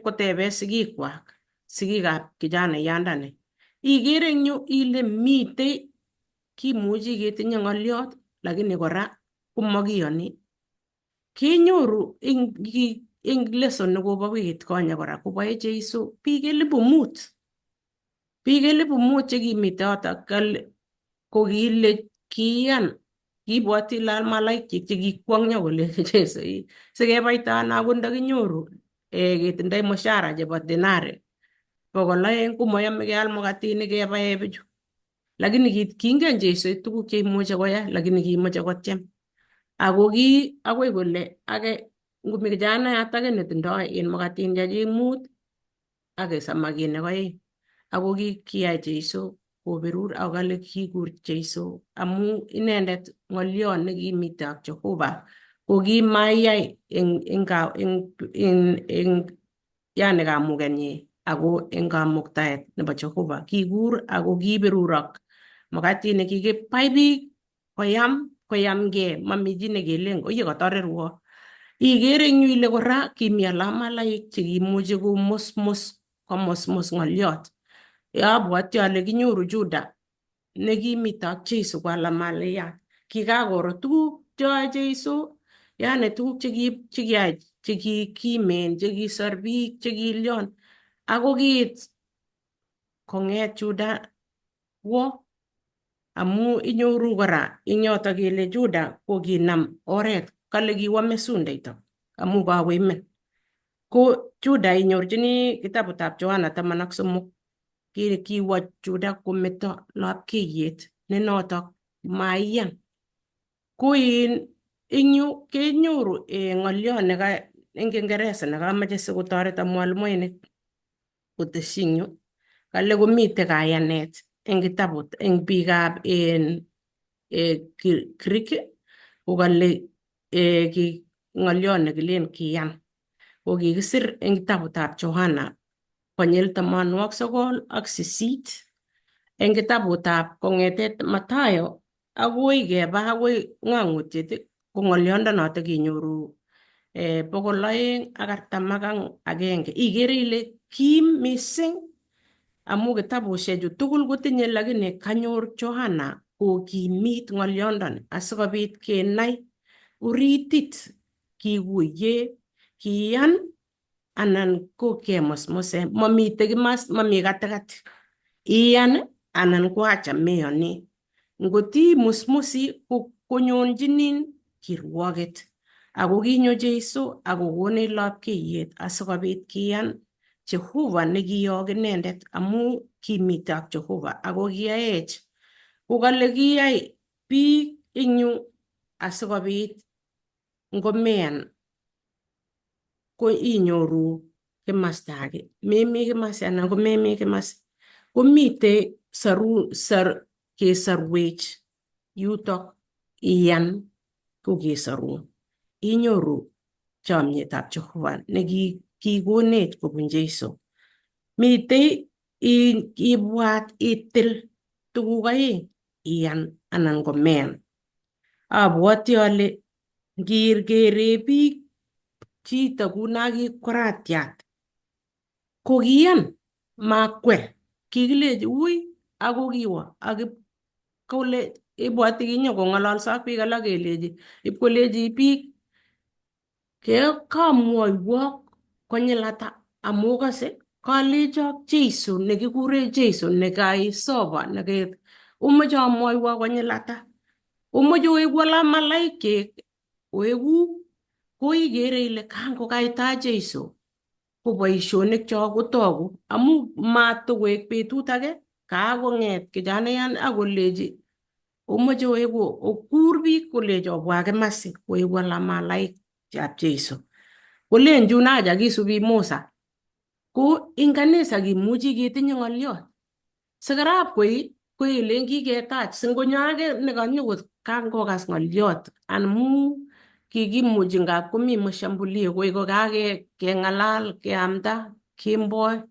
kotebe sigikab kijanayandani. Ikere eng yu ile mitei kimuchi ketinye ng'oliot lakini kora komakiyoni. Kenyoru eng lesson nekobo wikit konye kora koboe Jeiso biik 5,000. Biik 5,000 chekimitei yoto ko kile kiyan, kibwoti malaikchik chekikwong'yo kole Jeiso sikebaite ano akot ndakinyoru ketindoi mshahara chebo dinari 200 komayome keal mukatinik kebae bichu. Lakini kingen Jeiso tuguk cheimuche koyai, lakini kimache kotyem. Ako akoi kole ake ngomi kijanayat age netindoi mukatinik chechik 5 ak samakinik 2. Ako kiyai Jeiso koberur ako kale kikur Jeiso amu inendet ng'oliot nekimitei ak Jehova ko kimayai eng yani kamukenyi ako eng kamuktaet nebo Jehova. Kikur ako kiberurok mukatinik kikibai biik koyamgei, mami chi nekelen oye katorerwo. Ikere eng yu ile kora kimi alak malaik chekimuchi komusmus komosmos ng'olyot. Abwoti ale kinyoru Juda nekimito ak Jeiso kwala maliyat. Kikakoro tuguk cheyoe Jeiso, yani tuguk chekiyai chekikimen, chekisor biik, chekilyon. Ako kiit kong'et Juda wo amu inyoru kora ing yoto kele Juda kokinam oret, kale kiwo mesundeito amu kakoimen. Ko Juda inyorchini kitabutab Johana 13 kiwo Juda kometo lapkeiyet ne notok maiyan. Ko ing yu kenyoru ng'olyot eng Kingeresa nekamache sikotoreto mwalimuinik koteshi ing yu. Kale komite kayanet eng kitabut eng biikab Greek ko kale ng'olyot nekilen kiyan. Ko kikisir eng kitabutab Johana konyil 98 eng kitabutab kong'ete Mathayo agoi keba agoi ng'ang'utiet ko ng'olyondonoto kenyoru 241. Igere ile kim mising amu kitabushechu tugul kotinye lakini kanyor Johana kokimit ng'olyondoni asikobit kenai uritit kikuye, kiyan anan ko kemosmose. Mami katikati. Iyan anan kwacha meyoni. Ngot imusmusi konyonjinin kirwoget. Ako kinyo Jeiso akokonech lapkeiyet asikobit kiyan Jehova nekiyok inendet amu kimite ak Jehova ako kiyaech. Ko kale kiyai biik ing yu asikobit ngomeyan ko inyoru kimasta age. Memi kimasta anan ko memi kimasta. Komite kesorwech yutok iyan ko kesorun. Inyoru chomyetab Jehova nekikonech kobun Jeiso. Mitei ibwat itil tuguk aeng iyan anan komeyan. Abwoti ale ngirkere biik chito kuno kikwaratyat ko kiyan makwer. Kikileji ui ako kiwo kole ibwoti kinyo kong'ololso ak biik alak keleji ipkoleji biik kamwoiwok konyil ata amu kase kalechok Jeiso nekikure Jeiso nekaisoba umoche amwoiwo konyil ata. Umoche oeku ala malaikek oeku. Ko igere ile kangokaita Jeiso ko boisionik chok kotogu amu matokoek betut age kakong'et kijanayan akoleji omoche oeku okur biik koleji obwa kimasi oeku ala malaikab Jeiso. Kolenjun aja kisubi Musa. Ko ing kanisa kimuchi ketinye ng'olyot. Sikarab koi koelen kiketach singonyo age nekanyokot kangokas ng'olyot amu kikimuchi ngap komi mashambulio koi kokakeng'alal keamda kemboi.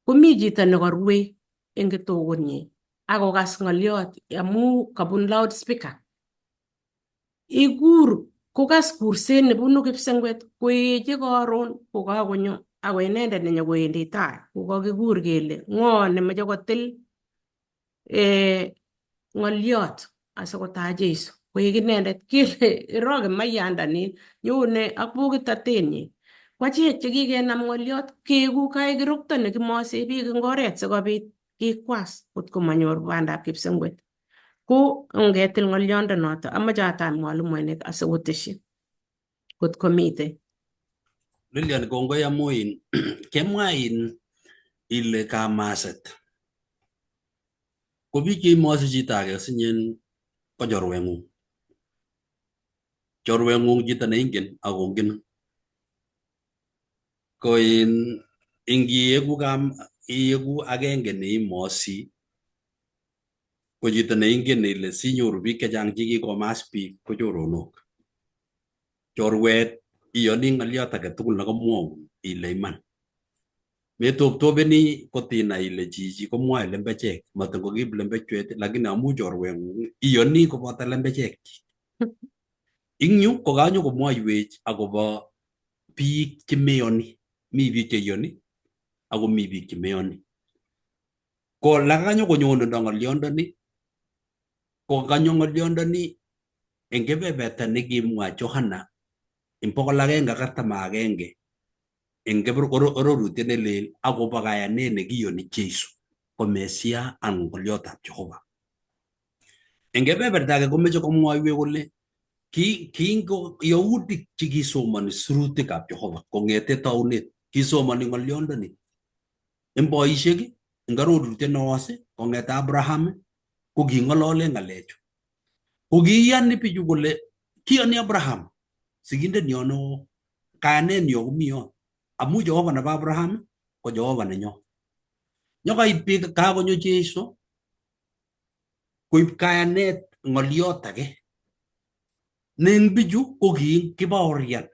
Komi chito nekarue eng kitokunyi akokas ng'olyot amu kabun loudspeaker. Ikur kokas kurset nebunu kipsengwet koeche karon kokakonyo ako inendet nenyokowendi tai kokakikur kele ng'o nemoche kotil ng'olyot asikotach Jeiso koek inendet kele iro kimayandanin nyone ak bokitotenyi. Kwachek chekikenam ng'olyot keeku kaikirokto nekimose biik eng oret sikobit kikwas kotko manyor bandab kipsengwet. Ko ngetil ng'olyondonoto amache atach mwalimuinik asikoteshi kotko mitei. Lilian, kongoi amu kemwa ile kamaset ko biik cheimosi chito age sinyen ko chorweng'ung. Chorweng'ung chito neingen akongin. Ko iegu agenge neimosi ko chito neingen ile sinyoru biik chechang chekikomas biik ko choronok. Chorwet iyoni ng'olyot age tugul nekamwaun ile iman. Metoptopeni kotinai ile chichi komwae lembechek matin kokib lembechwet lakini amu chorweng'ung iyoni koboto lembechek. Ing yu kokanyo komwoiwech akobo biik chemeyoni. Mi biik cheyoni ako mi biik chemeyoni. Ko lakanyo konyonendo ng'olyondoni, ko kanyo ng'olyondoni eng kebeberta nekimwa Johana eng 141 eng ororutiet nelel akobo kayanet nekiyoni Jeiso ko Mesia anan ng'oliotab Jehova. Eng kebeberta age komeche komwoiwech kole kingo Yahudit chekisomani sirutikab Jehova kong'ete taunet, kisomani ng'olyondoni eng boisiek eng arorutiet newos kong'ete Abraham ko king'olole ng'alechu. Ko kiyani bichu kole kiyani Abraham sigindenyo neo, kayanenyo komi yon amu Jehova nebo Abraham ko Jehova nenyo. Nyokait biik kakonyo Jeiso koib kayanet ng'oliot age neng bichu ko kibaorian,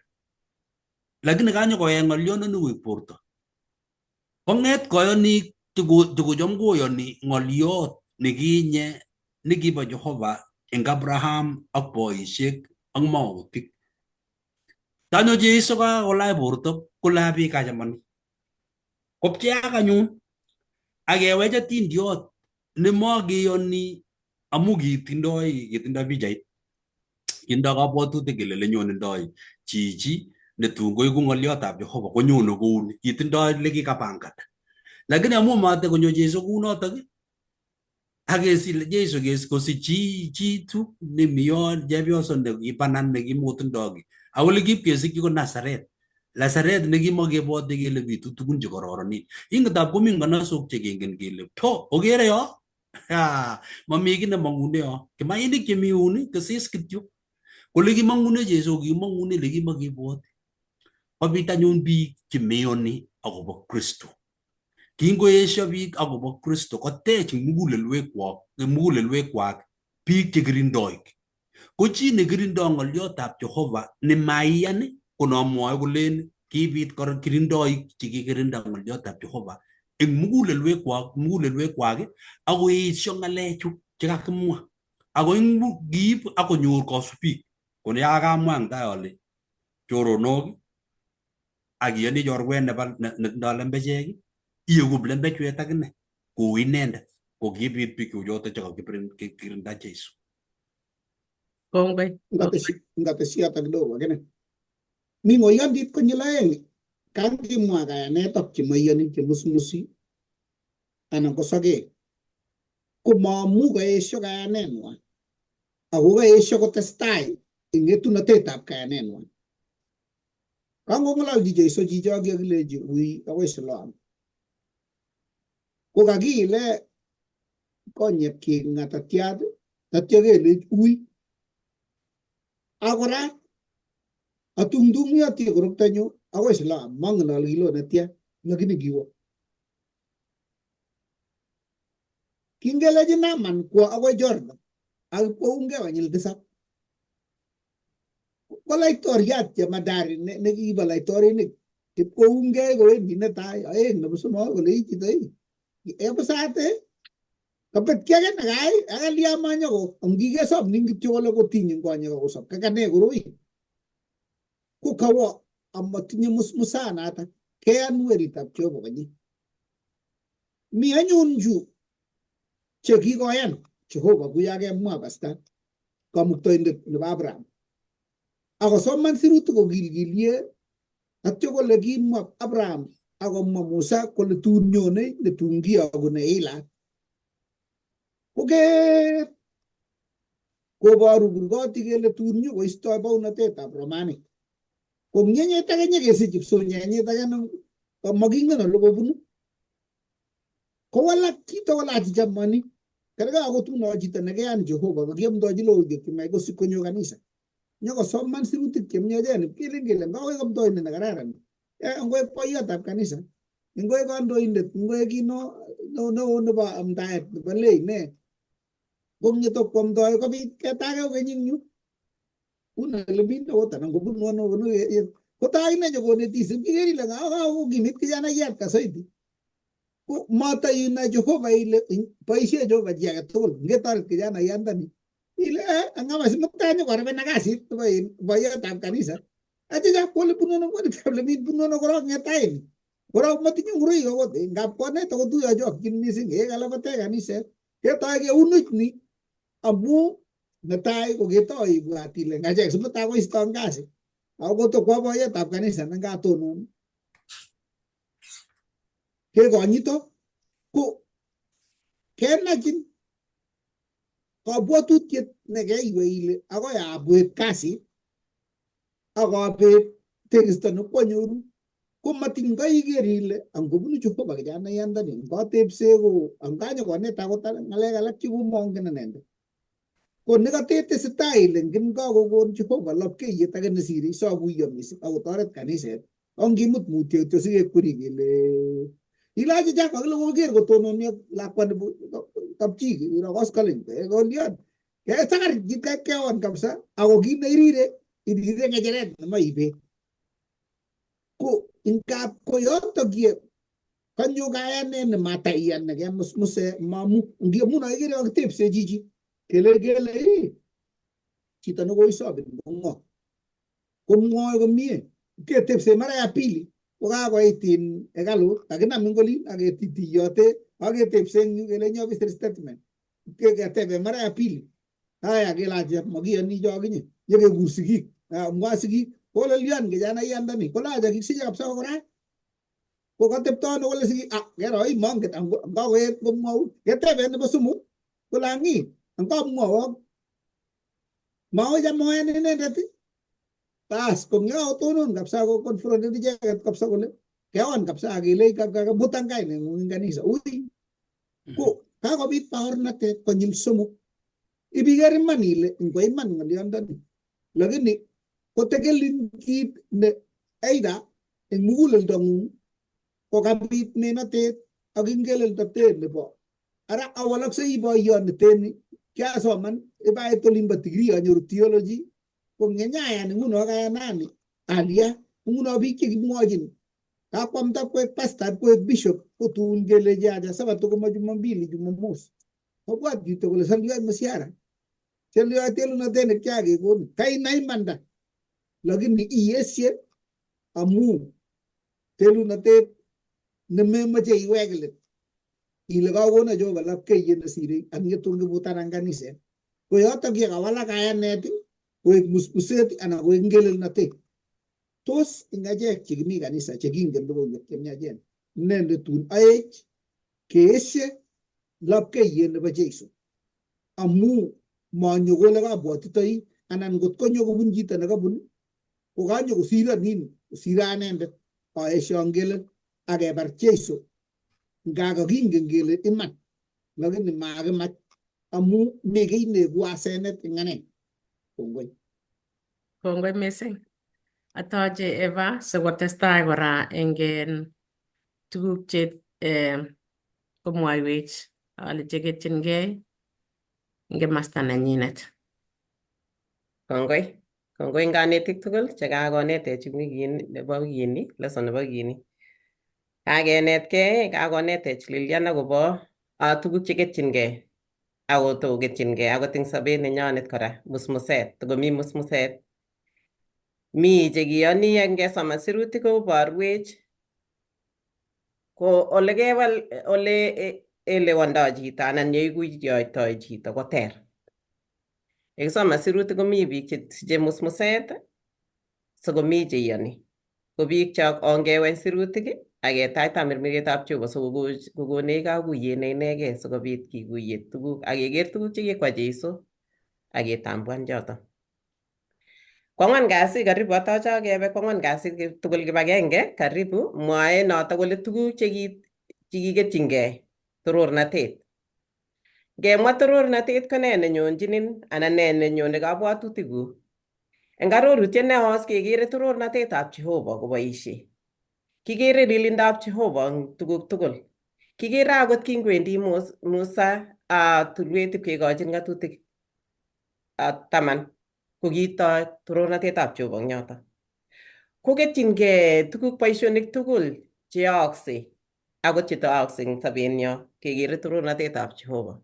lakini kanyo koyai ng'olyondoni koib borto. Kong'et koyonik chekocham koyoni ng'oliot nekinye nekibo Jehova eng Abraham ak boisiek ak mautik. Kanyo Jeiso kakolach borto kolach biik kachamani. Kopcheak anyun akewech atindiot nemakeyoni amu kitindoi pichait, kitindoi kabwatutik kele lenyonendoi chichi netun koiku ng'oliotab Jehova konyone kouni, kitindoi lekikapanganda. Lakini amu mate konyo Jeiso kounotok akesile Jeiso kosich chitu nemiyon chepyoso nekibanan nekimotindoi ako lekipkesikyi ko Nazaret. Nazaret nekimakebwote kele bitu tugun chekororonen. Ingetab komi nganasok chekengen kele to okere yo mami kiy nemang'une yo, kimainik chemi yun kesis kityo. Kole kimang'une Jeiso kimang'une lekimakebwote. Kobit anyun biik chemeyoni akobo Kristo. Kingoesio biik akobo Kristo kotech mugulelwekwak biik chekirindoik. Ko chi nekirindoi ng'oliotab Jehova nemaiyan konomwoe kolen kibit kirindoik chekikirinda ng'oliotab Jehova eng mugulelwekwak akoesio ng'alechu chekakimwa. Ako kiib akonyor kosubik kole yakamwa eng tai ale choronok akiyoni chorwet netindoi lembechek iegu lembechwet akine kou inendet ko kibit biik choto chekakikirinda Jeiso. Kongoi. Ngatesi hata kidogo lakini mi ng'oyondit konyil aeng kakimwa kayanet ak chemoiyoni chemusmusi anan ko sogek komamu koesio kayaneng'wa ako kaesio kotestai eng etunotetab kayaneng'wa. Kangong'ololchi Jeiso chicho kikilechi ui akoi Siloam ko kakile konyekchi ng'atatiat tatyo kelech ui akora atungtung'yoti koroktonyu akoi Siloam mangen ale kilo netya lakini kiwo. Kingelechi Naaman kwo akoi Jordan ak koungei konyil 7. Ko laitoriat jemadari nekibo laitorinik koungei kowendi netai aeng nebo somok kole ichitoi ebusate kapet kiage nakai akalia manyoko amkikesob ning kityo kole kotinyi konyek akosop kakane koroi ko kawo amatinye musmusanatak keyan weritab Jehova konyi. Mi anyun chu chekikoyan Jehova kuya kemwa pasta kamuktoindet nebo Abraham akosoman sirutik kokilkilie atyo kole kimwa Abraham akomwa Musa kole tun nyone netun kiyokune Eilat koker koboru kurgoti kele tun nyokoistoi baunatetab romanik komnyenyet ake nyekesich kipsonyenyet ake makingen ole kobunu kowalak chito kolach chamani kerga akotuno chito nekeyan Jehova kakiamdochi logoiwek chemai kosik konyo kanisa nyokosoman sirutik chemyachen ipkilen kele ngokoi kamdoindet nekararan ngoek boiyotab kanisa ngoek kandoindet ngoek kino neo nebo amdaet nebo lei ne kong'eto kwamdoi kobit ketake kokeny eng yu una lebin ot anan kobunu ano kotai ine nyokonetis ikeri ile kokimit kijanayat kasoiti ko mataina Jehova ile boisie Jehova chi age tugul ngetoret kijanayandani ile angama simutanyo korebe na kasit nebo boiyotab kanisa acha kole bunono kole lebin bunono korok ngetaini Kora matinye ngoroik akot ngap konet akot tuyochokchin mising kalapate kaniset ketoi keunuch ni amu netai ko ketoi ibwat ile ngachek simutai koiston kasi ako kotokwo boyetab kanisa nengatonon kekonyito ko kenachin kabwatutiet nekeiwe ile akoi abwet kasit akabet tekisto nekwanyoru ko matingoi iker ile angobunu Jehova kijanayandani ngatepse ko anganyokonet akot ng'alek alak chekomongen inendet ko nekatetesetai ile ngin kakokon Jehova lapkeiyet age nesire sakuiyo mising akotoret kaniset angimut mutyo sikekwerie kele ilache chak kakile koker kotononio lakwani kapchi koskoling kolion sakar keon kabisa ako kit neirire ng'echeret nemaibet ko ingap koyotok ye kanyo kayanet nemataiyan nekemusmuse mamu ngiamun akikere kakitepse chichi kele chito nekoisobin ko komwoe komie ketepse mara ya pili kokakoit hekalu kakinam ingolin aketitiyote aketepse eng yu kele nyobisir statement ketebe mara ya pili haya kelache makiyoni chokinye nyekekur sigik mwa sigik kolelion kijanayandani kolacha kikisiche kabisa kora ko katepto ano kole sigik kero monget ngakoet komwau ketebe nebo somok kolangi angamwawok maochamoen inendet bas kong'yo tonon kabisa ko confronted icheket kabisa kole keon kabisa akele kabutan kaineng'ung eng kanisa ui ko kakobit baornatet konyil somok ibiker iman ile ngo iman ng'olyondoni lakini kotekelin kit ne eida eng muguleldong'ung kokabit menatet ak ingeleltotet nebo ara awalaksei boiyot neteni kiasoman ibait olimbo degree anyoru theology ko ngenyayan nguno kayanani alia nguno biik chekimwochin kakwamta koek pastor koek bishop kotun kelechi acha sabato koma Jumapili Jumamos kobwat chito kole salioit masiara salioit telunotet nekiakekon kainai imanda lakini iyesye amu telunotet nememoche iwek let ile kakona Jehova lapkeiyet nesire ak ngetun kibutanan kaniset ko yotok ye kawalak kayanet koek musmuset anan koek ngelelnotet tos ing achek chekimi kanisa chekingen logoiwek chemiachen inendet tun aech keesye lapkeiyet nebo Jeiso amu manyo kole kabwatitoi anan ngot konyo kobun chito nekabun kokanyo kosiro nini kosiro anendet aesyo ngelel akebar Jeiso ngakakingen kele iman lakini makimach amu mi kiy neeku asenet ing ane. Kongoi mising. Atoche Eva sikotestai kora eng tuguk che komwoiwech ale cheketchingei eng kimasta nenyinet. Kongoi. Kongoi eng kanetik tugul chekakonetech wikini nebo wikini, lesson nebo wikini. Kakenetkei, kakonetech Lilian akobo tuguk cheketchingei ako toketchingei akot eng sobet nenyonet kora, musmuset, tokomi musmuset. Mi chekiyoni ngesoman sirutik koborwech ko ole elewandoi chito anan yeikuyoitoi chito koter. Yekisoman sirutik komi biik chesiche musmuset sikomi cheiyoni. Ko biik chok ongeweny sirutik aketach tamirmirietab Jehova sikokonech kakuyet neinegei sikobit kikuye tuguk akeker tuguk chekikwa Jeiso aketambuan choto. Kwang'wan kasi karibu atoche akebe kwang'wan kasi tugul kibagenge karibu mwae noto kole tuguk chekiketchingei torornatet. Ngemwa torornatet ko ne nenyonjinin anan ne nenyone kabwatutikuk. Eng arorutiet neos kekere torornatetab Jehova koboisie. Kikere lilindab Jehova eng tuguk tugul. Kikere akot kingwendi Musa tulwet ipkekochin ng'atutik 10 kokitoi torornatetab Jehova eng yoto. Koketchingei tuguk boisionik tugul cheyaaksei akot chetaaksei eng sobenyo kekere torornatetab Jehova.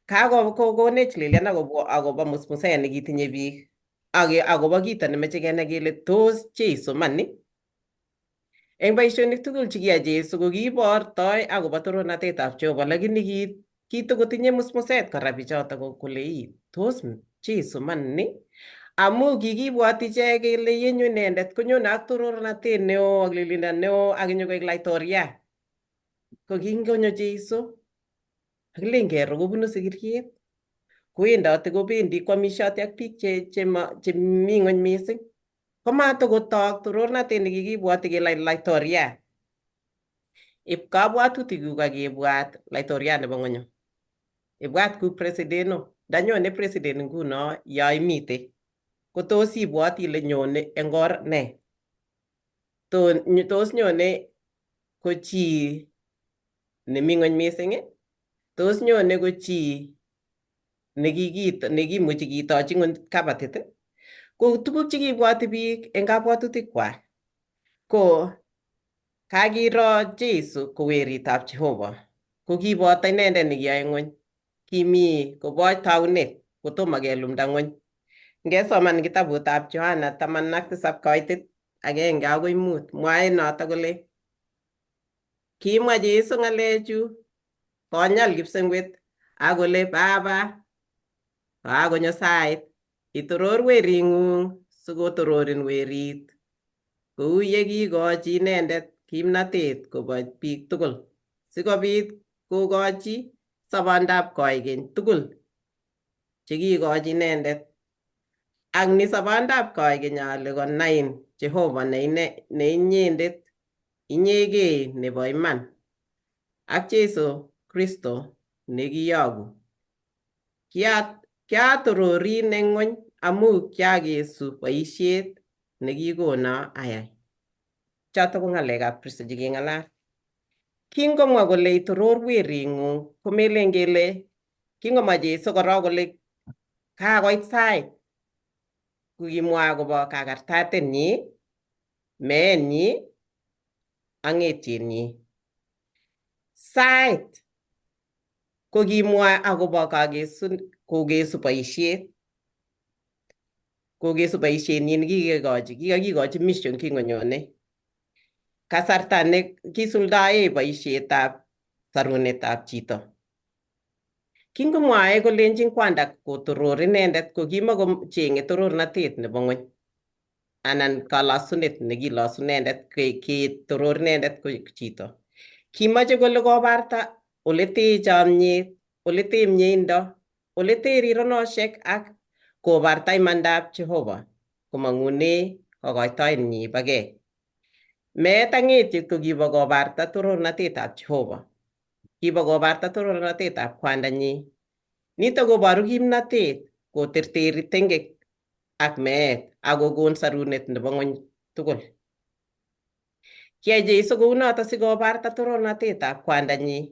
Kakokonech Lilian akobo musmuset nekitinye biik akobo kito nemeche kenai kele tos Jeiso mani Eng boisionik tugul chekiyoe Jesu ko kiibortoi akobo torornatetab Jehova, lakini kitokotinye musmuset kora bichoto kole tos Jesu man ni? Amu kikibwat ichek kele yenyo inendet konyone ak torornatet neo ak lilindo neo ak inyokoek laitoriat. Ko kingonyo Jesu akilen kero kobunu sigiriet, kowendoti kobendi kwamisioti ak biik chemi ng'ony mising, komatokotok torornatet nekikibwoti kele laitoriat. Ib kabwatutikuk akibwat laitoriat nebo ng'onyo. Ibwat ku president ndanyone president nguno yo imite, ko tos ibwati ile nyone eng or ne? Tos nyone ko chi nemi ng'ony mising? Tos nyone ko chi nekimuchi kitochi ng'ony kabatit? Ko tuguk chekibwati biik eng kabwatutikwak ko kakiro Jesu ko weritab Jehova, ko kiboto inendet nekiyoe ng'ony, kimi koboch taunet kotomo kelumda ng'ony. Ngesoman kitabutab Johana 17:1-5 mwae noto kole kimwa Jesu ng'alechu konyal kipsengwet akole, Baba, kakonyo sait itoror wering'ung sikotororin werit, kou yekikochi inendet kimnatet kobo biik tugul, sikobit kokochi sobondab koikeny tugul chekikochi inendet. Ak ni sobondab koikeny ale konain Jehova ne inyendet inyegei nebo iman, ak Jesu Kristo nekiyoku. Kiatororin eng ng'ony amu kiakesu boisiet nekikono ayai. Choto ko ng'alekab Kristo cheking'alal. Kingomwa kole itoror wering'ung, komelen kele kingomwa Jesu korok kole kakoit sait, kokimwa akobo kakartatenyi, meenyi ak ng'etienyi. Sait kokimwa akobo kokesu boisiet, kokesu boisienyi nekikakikochi mission kingonyone. Kasarta ne kisuldae boisietab sarunetab chito. Kingomwae kolenjin kwanda kotoror inendet ko kimakocheng'e torornatet nebo ng'ony anan kalasunet nekilosu inendet ketoror inendet koek chito. Kimache kole kobarta oletee chomyet, oletee mieindo, oletee rironosiek ak kobarta imandab Jehova komang'une kokoitoenyi bogei. Meet ak ng'etiet ko kibo kobarta torornatetab Jehova. Kibo kobarta torornatetab kwandanyi. Nito koboru kimnatet, koterteri tengek ak meet ak kokon sarunet nebo ng'ony tugul. Kiyai Jesu kounoto sikobarta torornatetab kwandanyi.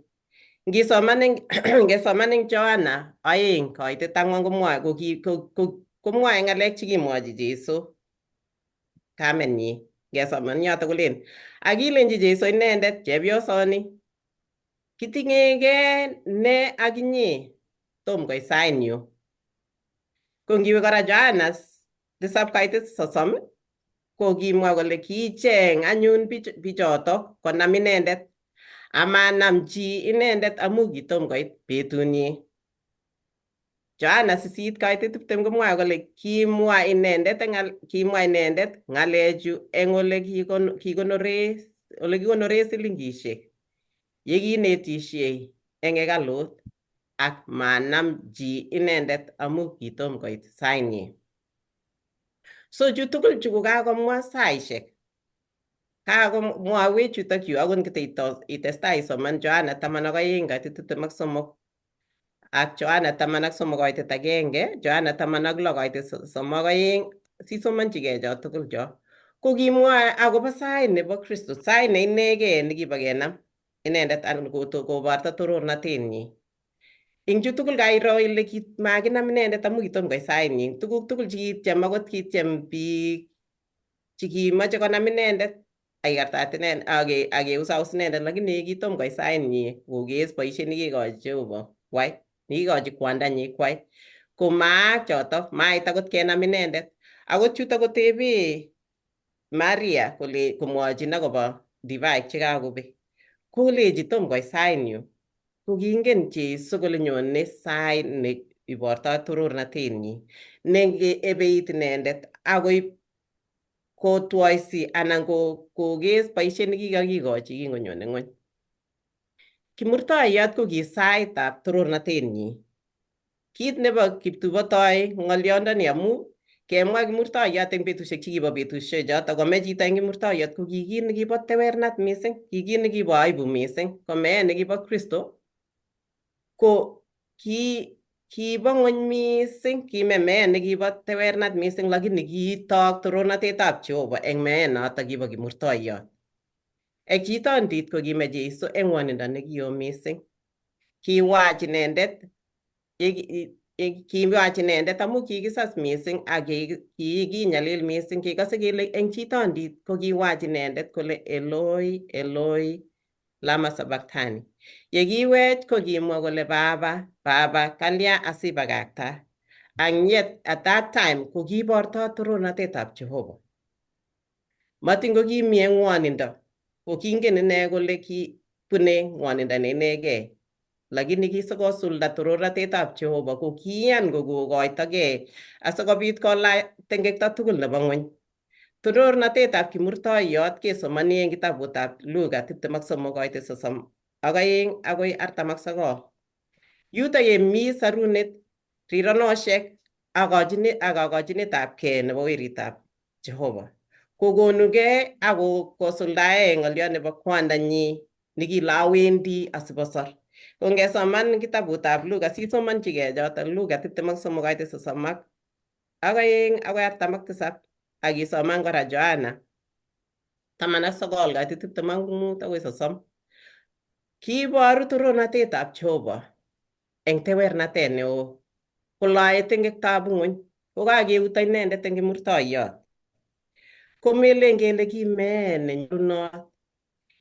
Ngesoman eng Johana 2:4 komwoe ng'alek chekimwochi Jesu kamenyi. Ngesoman yoto kolen, akilenji Jesu inendet chepyosoni, kiting'egei ne ak inye tom koit sainyu. Ko ngiwe kora Johana 7:30 ko kimwa kole kiicheng anyun bichoto konam inendet, amanam chi inendet amu kitom koit betunyi. Johana 8:20 komwae kole kimwa inendet ng'alechu eng ole kikonore silingishek yekinetishe eng hekalut, ak manam chi inendet amu kitom koit sainyi. So chu tugul chu kokakomwa saishek, kakomwawech chutokchu akot itestai isoman Johana 12:23 ak Johana 13:1, Johana 16:32 sisomanchigei cho tugul cho. Ko kimwoe akobo sait nebo Kristo, sait ne inegei nekibo kenam inendet anan kobarta torornatenyi. Ing chu tugul kairo ile makinam inendet amu kitom koit sainyi. Tuguk tugul chekityem akot kityem biik chekimache konam inendet akikartat inendet akeusaus inendet, lakini kitom koit sainyi kokes boisiet nekikochi Jehova kwai, nekikochi kwandanyi kwai. Ko maak chotok, mait akot kenam inendet. Akot chuto kotebe Maria komwochin akobo divide chekakobek. Kolechi tom koit sainyu. Ko kingen Jeiso kole nyone sait ne ibortoi torornatenyi. Ne ebeit inendet akoi kotwoisi anan koges boisiet nekikakikochi kingonyone ng'ony. Kimurtoiyot ko ki saitab torornatenyi. Kit nebo kiptubotoi ng'olyondoni amu kemwa kimurtoiyot eng betusiek chekibo betusiechoto kome chito eng kimurtoiyot ko ki kit nekibo tewernat mising, ki kit nekibo aibu mising. Kome nekibo Kristo ko kibo ng'ony mising, kime mee nekibo tewernat mising, lakini kitok torornatetab Jehova eng mee noto kibo kimurtoiyot. Eng chitondit ko kime Jeiso eng ng'wonindo nekio mising. Kiwach inendet amu kikisas mising ak kinyalil mising. Kikose kele eng chitondit ko kiwach inendet kole Eloi, Eloi, lama sabachthani. Yekiwech ko kimwa kole Baba, Baba, kalya asibakakta. And yet at that time ko kiborto torornatetab Jehova. Matin ko kimi eng ng'wonindo, ko kingen ine kole kibune ng'wonindo ne inegei. Lakini kisikosulda torornatetab Jehova ko kiyan kokokoitogei asikobit kolach tengekto tugul nebo ng'ony. Torornatetab kimurtoiyot kesomani eng kitabutab Luka 23:32 akoi 49. Yuto yemi sarunet, rironoshek ak kakochinetabgei nebo weritab Jehova. Kokonugei ak kosuldae ng'olyot nebo kwandanyi nekile awendi asibosor. Ko ngesoman kitabutab Luka, sisomanchigei choto Luka 23:32 akoi 47 ak isoman kora Johana 19:25 akoi 30. Kiiboru torornatetab Jehova eng tewernatet neo. Koloe tengektab ng'ony, ko kakeuto inendet eng kimurtoiyot. Komelen kele kimee nenyalunot.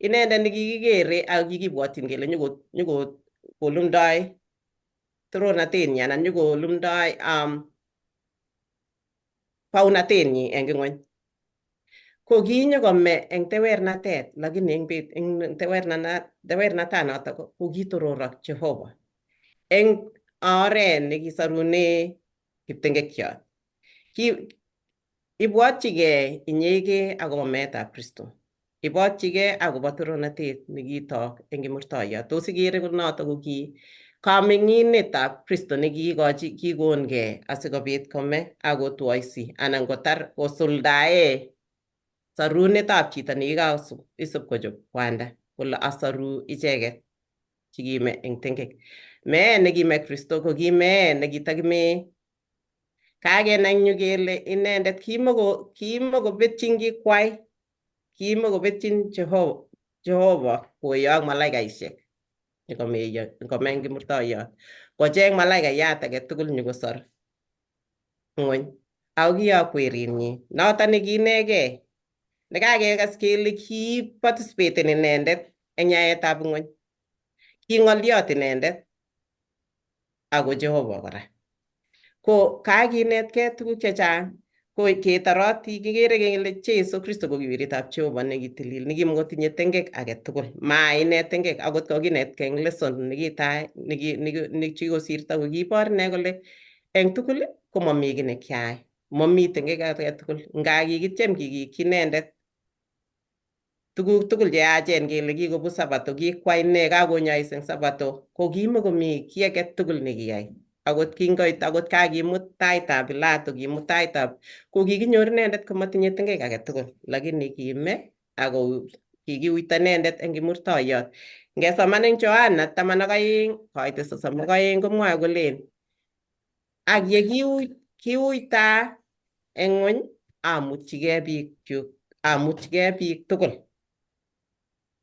Inendet nekikikere ak kikibwotyin kele nyokolumdoi torornatenyi anan nyokolumdoi baunatenyi eng ng'ony. Ko kinyokome eng tewernatet, lakini eng tewernatanoto ko kitororok Jehova eng oret nekisarune kiptengekyot. Ibwotyigei inyegei akobo meetab Kristo. Ibwotyigei akobo torornatet nekitok eng kimurtoiyot. Tos ikere noto ko ki kaming'inetab Kristo nekikongei asikobit kome akotwoisi anan kotar kosuldae sarunetab chito nekikasub kochop kwanda kole asaru icheket chekime eng tengek. Mee nekime Kristo ko ki mee nekitakimee. Kakenai yu kele inendet kimokobetyin kiy kwai, kimokobetyin Jehova koyo ak malaikaisiek ngome eng kimurtoiyot. Kocheng malaikayat age tugul nyokosor ng'ony. Ako kiyo kwerinyi noto nekiinegei nekakekas kele kiparticipaten inendet eng yaetab ng'ony. Ki ng'olyot inendet ako Jehova kora. Ko kakinetkei tuguk chechang. Ko ketoroti kikere kele Jeiso Kristo ko kibiritab Jehova nekitilil nekimokotinye tengek age tugul. Mainet tengek akot kokinetkei eng lesson nekitai nekikosirto ko kibor ine kole eng tugul ko mami kiy nekiayai. Mami tengek age tugul. Nga kikityem kikikyi inendet tuguk tugul cheyachen kele kikobut Sabato, kikwai ine kakonyois eng Sabato, ko kimokomi kiy age tugul nekiyai. Akot kingoit akot kakimut taitab Pilato, kimut taitab ko kikinyor inendet komatinye tengek age tugul, lakini kime ako kikiuito inendet eng kimurtoiyot. Ngesoman eng Johana 10:32 komwoe kolen ak yekiuita eng ng'ony amutyigei biik tugul.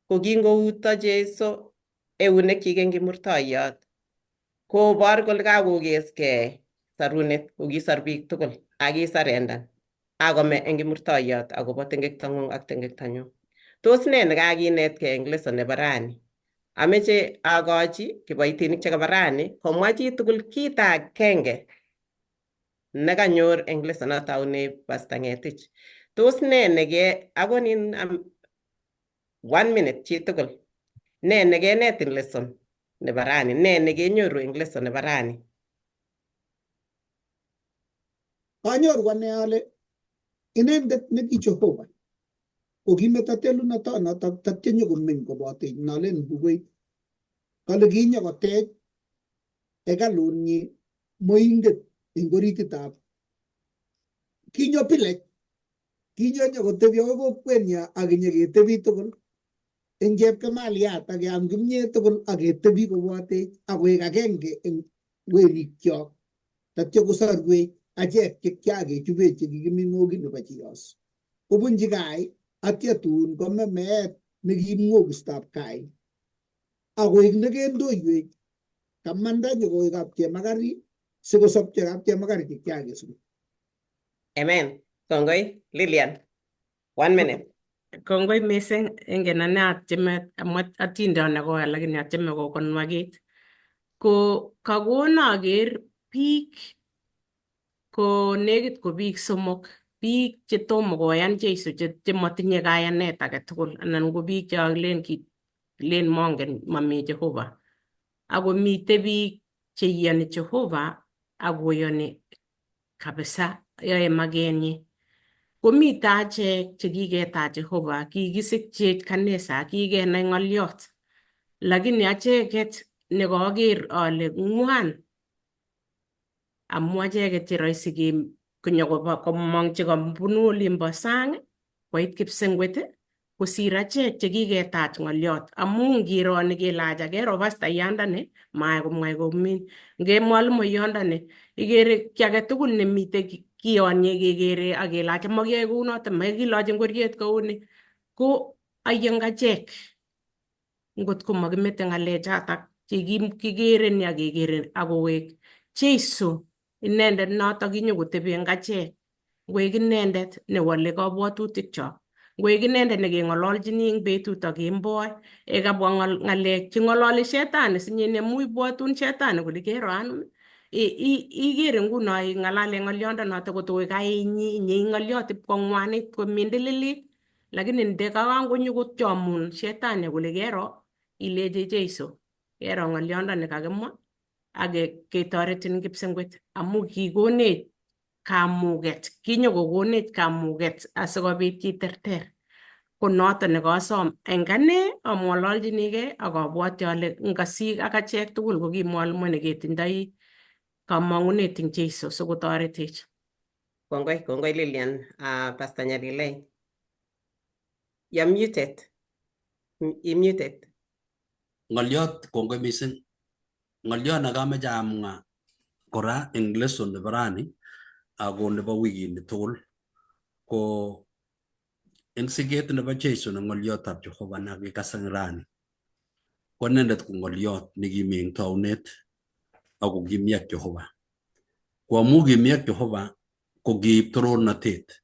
Ko kingouto Jeiso eunekyik eng kimurtoiyot kobor kole kakokeskei sarunet, ko kisor biik tugul ak kisarendan akome eng kimurtoiyot akobo tengektong'ung ak tengektonyu. Tos ne nekakinetkei eng lesson nebo rani? Ameche akochi kiboitinik chekabo rani komwa chi tugul kit agenge nekanyor eng lesson notoune Pastor Ng'etich. Tos ne akonin 1 minute chitugul. Ne nekenetin lesson nebo rani? Ne nekenyoru eng lesson nebo rani? Kanyoru ane ale inendet neki Jehova kokimeto telunotonotok tatyo nyokomeny kobote nalen bukuit kale kinyokotech hekalunyi moinget eng orititab kinyo pilech kinyo nyokotebi akoi kokwenyo ak nyeketebi tugul eng chepkemaliat ak keam kimnyet tugul ak ketebi kobotech ak koek agenge eng werikyok tatyo kosorwech achek chekiakechubech chekikimi ng'okit nebo Chiyos kobunji kai atya tun kome meet nekiib ng'okistab kai akoek nekendoiwech kamanda nyokoek kapchemakari sikosopche kapchemakari chekiakesub. Amen. Kongoi Lilian. 1 minute. Kongoi mising ingen ane atyeme amwat atindon nekoi lakini atyeme kokonwakit. Ko kakona aker biik ko nekit ko biik somok, biik chetomo koyan Jeiso chematinye kayanet age tugul anan ko biik len mongen mami Jehova. Ako mite biik cheiyani Jehova akoyani kabisa yoe magenyi. Komite achek chekiketach Jehova, kikisikchech kanisa, kikenai ng'olyot. Lakini acheket nekaker ale ng'wan amu acheket che rahisi komong chekabunu olimbo sang koit kipsengwet kosir achek chekiketach ng'olyot. Amu ngiro nikelach akero pastayandani mae komwai komie. Nge mwalimuiyondani ikere ki age tugul nemite kiyonye kekere akelach makiyoe kounoto makilachi ngoriet kouni ko ayeng achek ngot ko makimete ng'alechatak kikere ni akekere akowek Jeiso inendet noto kinyokotebi eng achek ngoek inendet newale kabwatutikchok ngoek inendet nekeng'ololchini eng betut ak kemboi kabwa ng'alek cheng'ololi shetani sinyine amu ibwotun shetani kole kero anum ikere nguno ing'alale ng'oliondonoto kotowe kainyi inyei ng'oliot ipkong'wanit komindililit lakini ndekakangonyo kotyomun shetani kole kero ilechi Jeiso kero ng'oliondoni kakimwa ak ketoretin kipsengwet amu kikonech kamuget kinyokokonech kamuget asikobit kiterter ko noto nekasom eng ane amwololchinigei akabwoti ale ngasik ak achek tugul ko ki mwalimu neketindoi kamang'unet eng Jeiso sikotoretech. Kongoi Lilian. Pastor Nyalilei. You're muted. You're muted. Ng'olyot kongoi mising. Ng'olyot nekameche amwa kora eng lesson nebo rani ako nebo wikini tugul ko eng siget nebo Jeiso ne ng'olyotab Jehova nakikas eng rani ko inendet ko ng'olyot nekimi eng taunet ako kimi ak Jehova. Ko amu kimi ak Jehova ko kiib torornatet.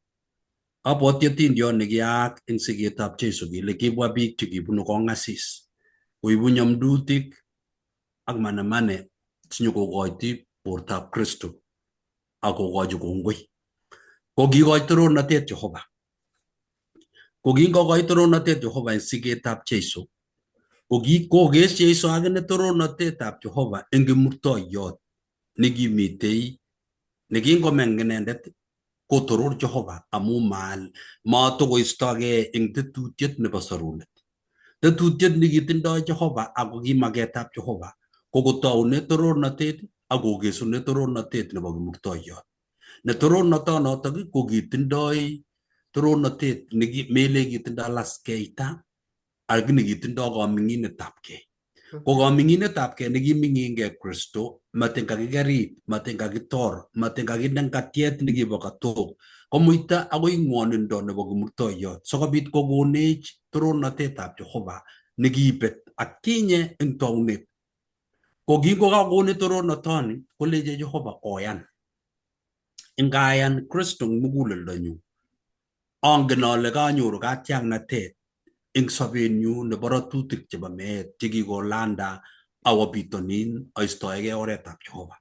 Abwoti atindiot nekiyaak eng sigetab Jeiso kele kibwa biik chekibunu kong'asis koibu nyamdutik ak manemane sinyokokoiti bortab Kristo akokochi kongoi. Ko kikochi torornatet Jehova. Ko kingokochi torornatet Jehova eng sigetab Jeiso ko kikokes Jeiso akine torornatetab Jehova eng kimurtoiyot nekimitei nekingomeng inendet kotoror Jehova amu matokoistogei eng tetutiet nebo sorunet. Tetutiet nekitindoi Jehova ako kimaketab Jehova ko kotaune torornatet akokesune torornatet nebo kimurtoiyot. Ne torornatonotok ko kitindoi torornatet mele kitindoi laskeita lakini kitindoi kaming'inetabgei. Ko kaming'inetabgei nekiming'ingei Kristo matin kakikerit, matin kakitor, matin kakinde ngatiet nekibo katok komuita akoi ng'wonindo nebo kimurtoiyot sikobit kokonech torornatetab Jehova nekibet atkinye eng taunet. Ko kingokakonech torornatoni koleche Jehova oyan. Ngayan Kristo eng muguleldonyu angen ale kanyoru katiaknatet eng sobenyu nebo ratutik chebo meet chekikolanda awo bitonin aistoegei oretab Jehova.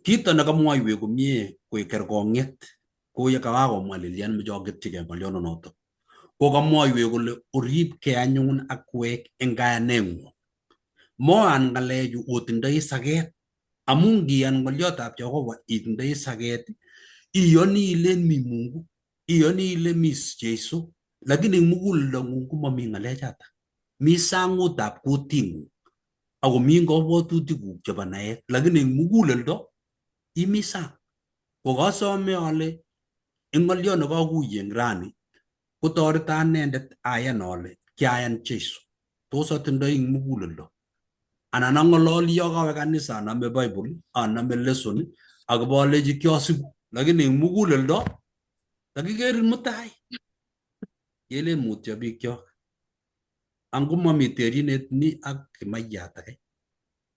Kito nekamwoiwech komie koek kerkong'et ko ye kakomwa Lilian meche aketyigei ng'olionoto kokamwoiwech kole oripkei anyun ak koek eng kayaneng'ung. Moan ng'alechu otindoi saket, amu ngiyan ng'oliotab Jehova itindoi saket, iyoni ile mi Mungu, iyoni ile mi Jeiso, lakini eng muguleldong'ung komami ng'alechata. Mi sang'utab kuting'ung ako mi kabwatutikuk chebo naet, lakini eng muguleldo imi sang. Kokasome ale eng ng'oliot nekakuye eng rani kotoreto anendet ayan ale kiayan Jeiso. Tos atindoi eng muguleldo anan ang'ololi yo kawe kanisa aname Bible aname lesson akobo alechi kiasibu, lakini eng muguleldo kakikerin mutai kelen mutyo bikyok. Angomami terchinet ni ak kimaiyat age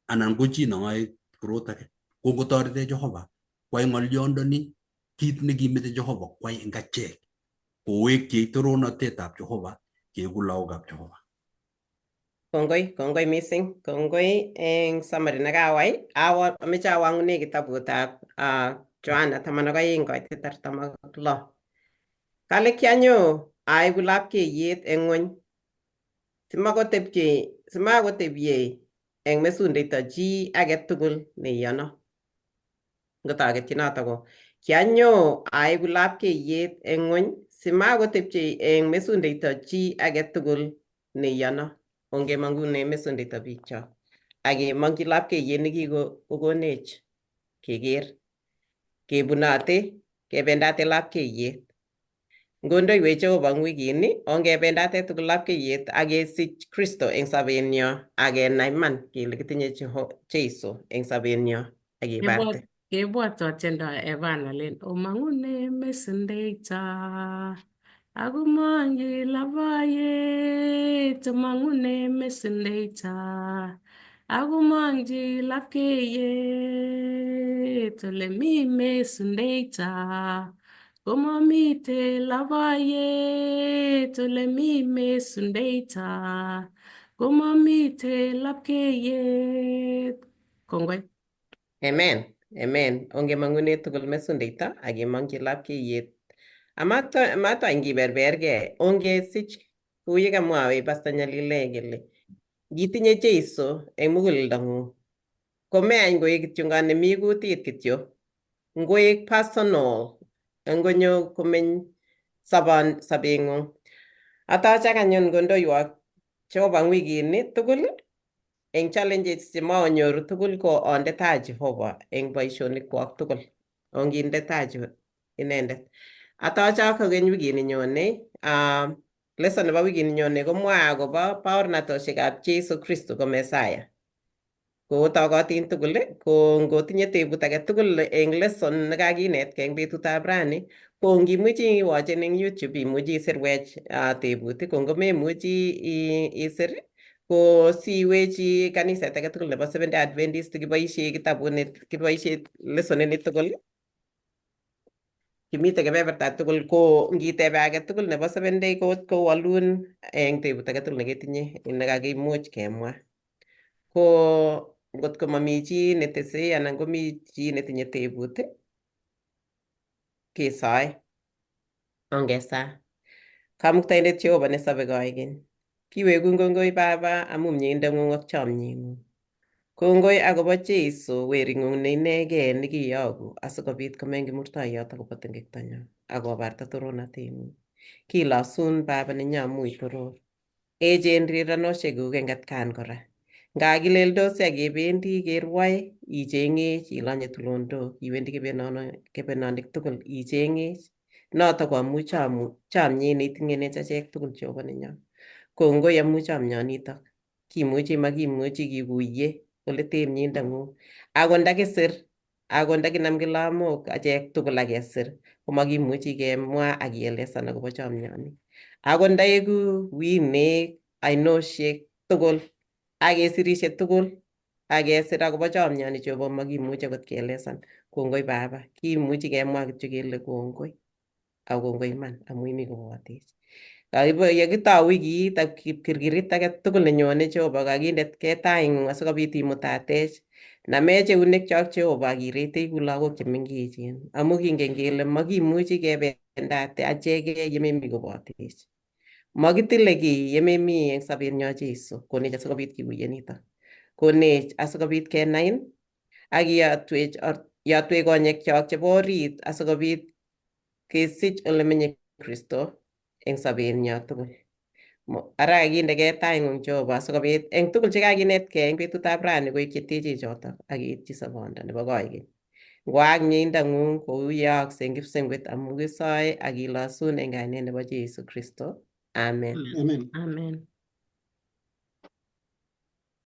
anan ko chi nang'oe korot age, ko ngotorete Jehova kwai ng'oliondoni kit nekimeche Jehova kwai eng achek, kowekchei toronatetab Jehova keeku lagokab Jehova. Kongoi missing. Kongoi eng summary nekawai. Ameche awang'une kitabutab Johanna 12:46. Kale kianyo aibu lapkeiyet eng ng'ony, simakotebye eng mesundeito chi age tugul neiyono. Ngotaketyi noto ko kianyo aibu lapkeiyet eng ng'ony, simakotebye eng mesundeito chi age tugul neiyono. Ongemong'une mesundeito biikchok akemong'chi lapkeiyet nekikokonech keker, kebunate, kebendate lapkeiyet. Ngondoiwech Jehova eng wikini, ongebendate tugul lapkeiyet akesich Kristo eng sobenyo akenai iman kele kitinye Jeiso eng sobenyo akibarte. Kebwotwo tiendo Evan alen omang'une mesundeito akomong'chi lapkeiyet, omang'une mesundeito akomong'chi lapkeiyet, ole mi mesundeito komamite lapkeiyet, ole mi mesundeito komamite lapkeiyet. Kongoi. Amen. Ongemong'une tugul mesundeito akemong'chi lapkeiyet. Amatwa ngiberbergei, ongesich kou yekamwawe Pastor Nyalile kele ngitinye Jeiso eng muguleldong'ung komeany koek kityo nemi kutit kityo, ngoek personal, ngonyo komeny sobeng'ung. Atachak anyun kondoiwok Jehova eng wikini tugul eng challenges chemaonyoru tugul ko onde tai Jehova eng boisionikwok tugul. Onginde tai inendet. Atachak kokeny wikini nyone, lesson nebo wikini nyone komwae akobo baornatoshekab Jeiso Kristo ko Messiah. Kotokotin tugul, ko ngotinye tebut age tugul eng lesson nekakinetkei eng betutab rani, ko ngimuchi iwochen eng YouTube imuchi isirwech tebut, ko ngomemuchi isir ko siwechi kaniset age tugul nebo Seventh Day Adventist kiboisie kiboisie lessonini tugul. Kimite kebeberta tugul ko ngitebe age tugul nebo 7 day kowalun eng tebut age tugul neketinye nekakimuch kemwa. Ko ngotko mami chi netese anan komi chi netinye tebut, kesoe. Ongesa. Kamuktaindet Jehova nesobe koigeny. Kiweku kongoi Baba amu mieindong'ung ak chomyeng'ung. Kongoi akobo Jeiso wering'ung ne inegei nekiyoku asikobit komeny kimurtoiyot akobo tengektonyo akobarta toronatengung. Kilosun Baba nenyo amu itoror. Echen riranoshekuk eng atkan kora. Nga kileldosi akebendi kerwoe icheng'ech, ilonye tulondok, iwendi kebenonik tugul icheng'ech. Notok ko amu chomyet neitinyenech achek tugul Jehova nenyo. Kongoi amu chomyonitok. Kimuchi makimuchi kikuiye ole te myindang'ung. Ako ndakisir, ako ndakinam kilamok achek tugul akesir, komakimuchi kemwa akielesan akobo chomyoni. Ako ndaeku winek, ainoshek tugul, akesirishe tugul, akesir akobo chomyoni Jehova makimuchi akot keelesan. Kongoi Baba, kimuchi kemwa kityo kele kongoi. Ako kongoi iman amu imi kobwatech. Yekitou wikit ak kipkirkirit age tugul nenyone Jehova kakindetkei taing'ung asikobit imutatech. Namech eunekchok Jehova akiretech ku lagok chemengechen. Amu kingen kele makimuchi kebendate achegei yememi kobotech. Makitile kiy yememi eng sobenyo Jeiso. Konech asikobit kikuye nito. Konech asikobit kenain ak yatwech konyekchok chebo orit asikobit kesich ole menye Kristo eng sobenyo tugul. Ara kakindegei taing'ung Jehova asikobit eng tugul chekakinetkei eng betutab rani koek cheteche chotok ak keitchi sobondo nebo koigeny. Ngwaak mieindang'ung kou yeyookse eng kipsengwet amu kisoe ak kilosun eng kainet nebo Jeiso Kristo. Amen. Amen. Amen.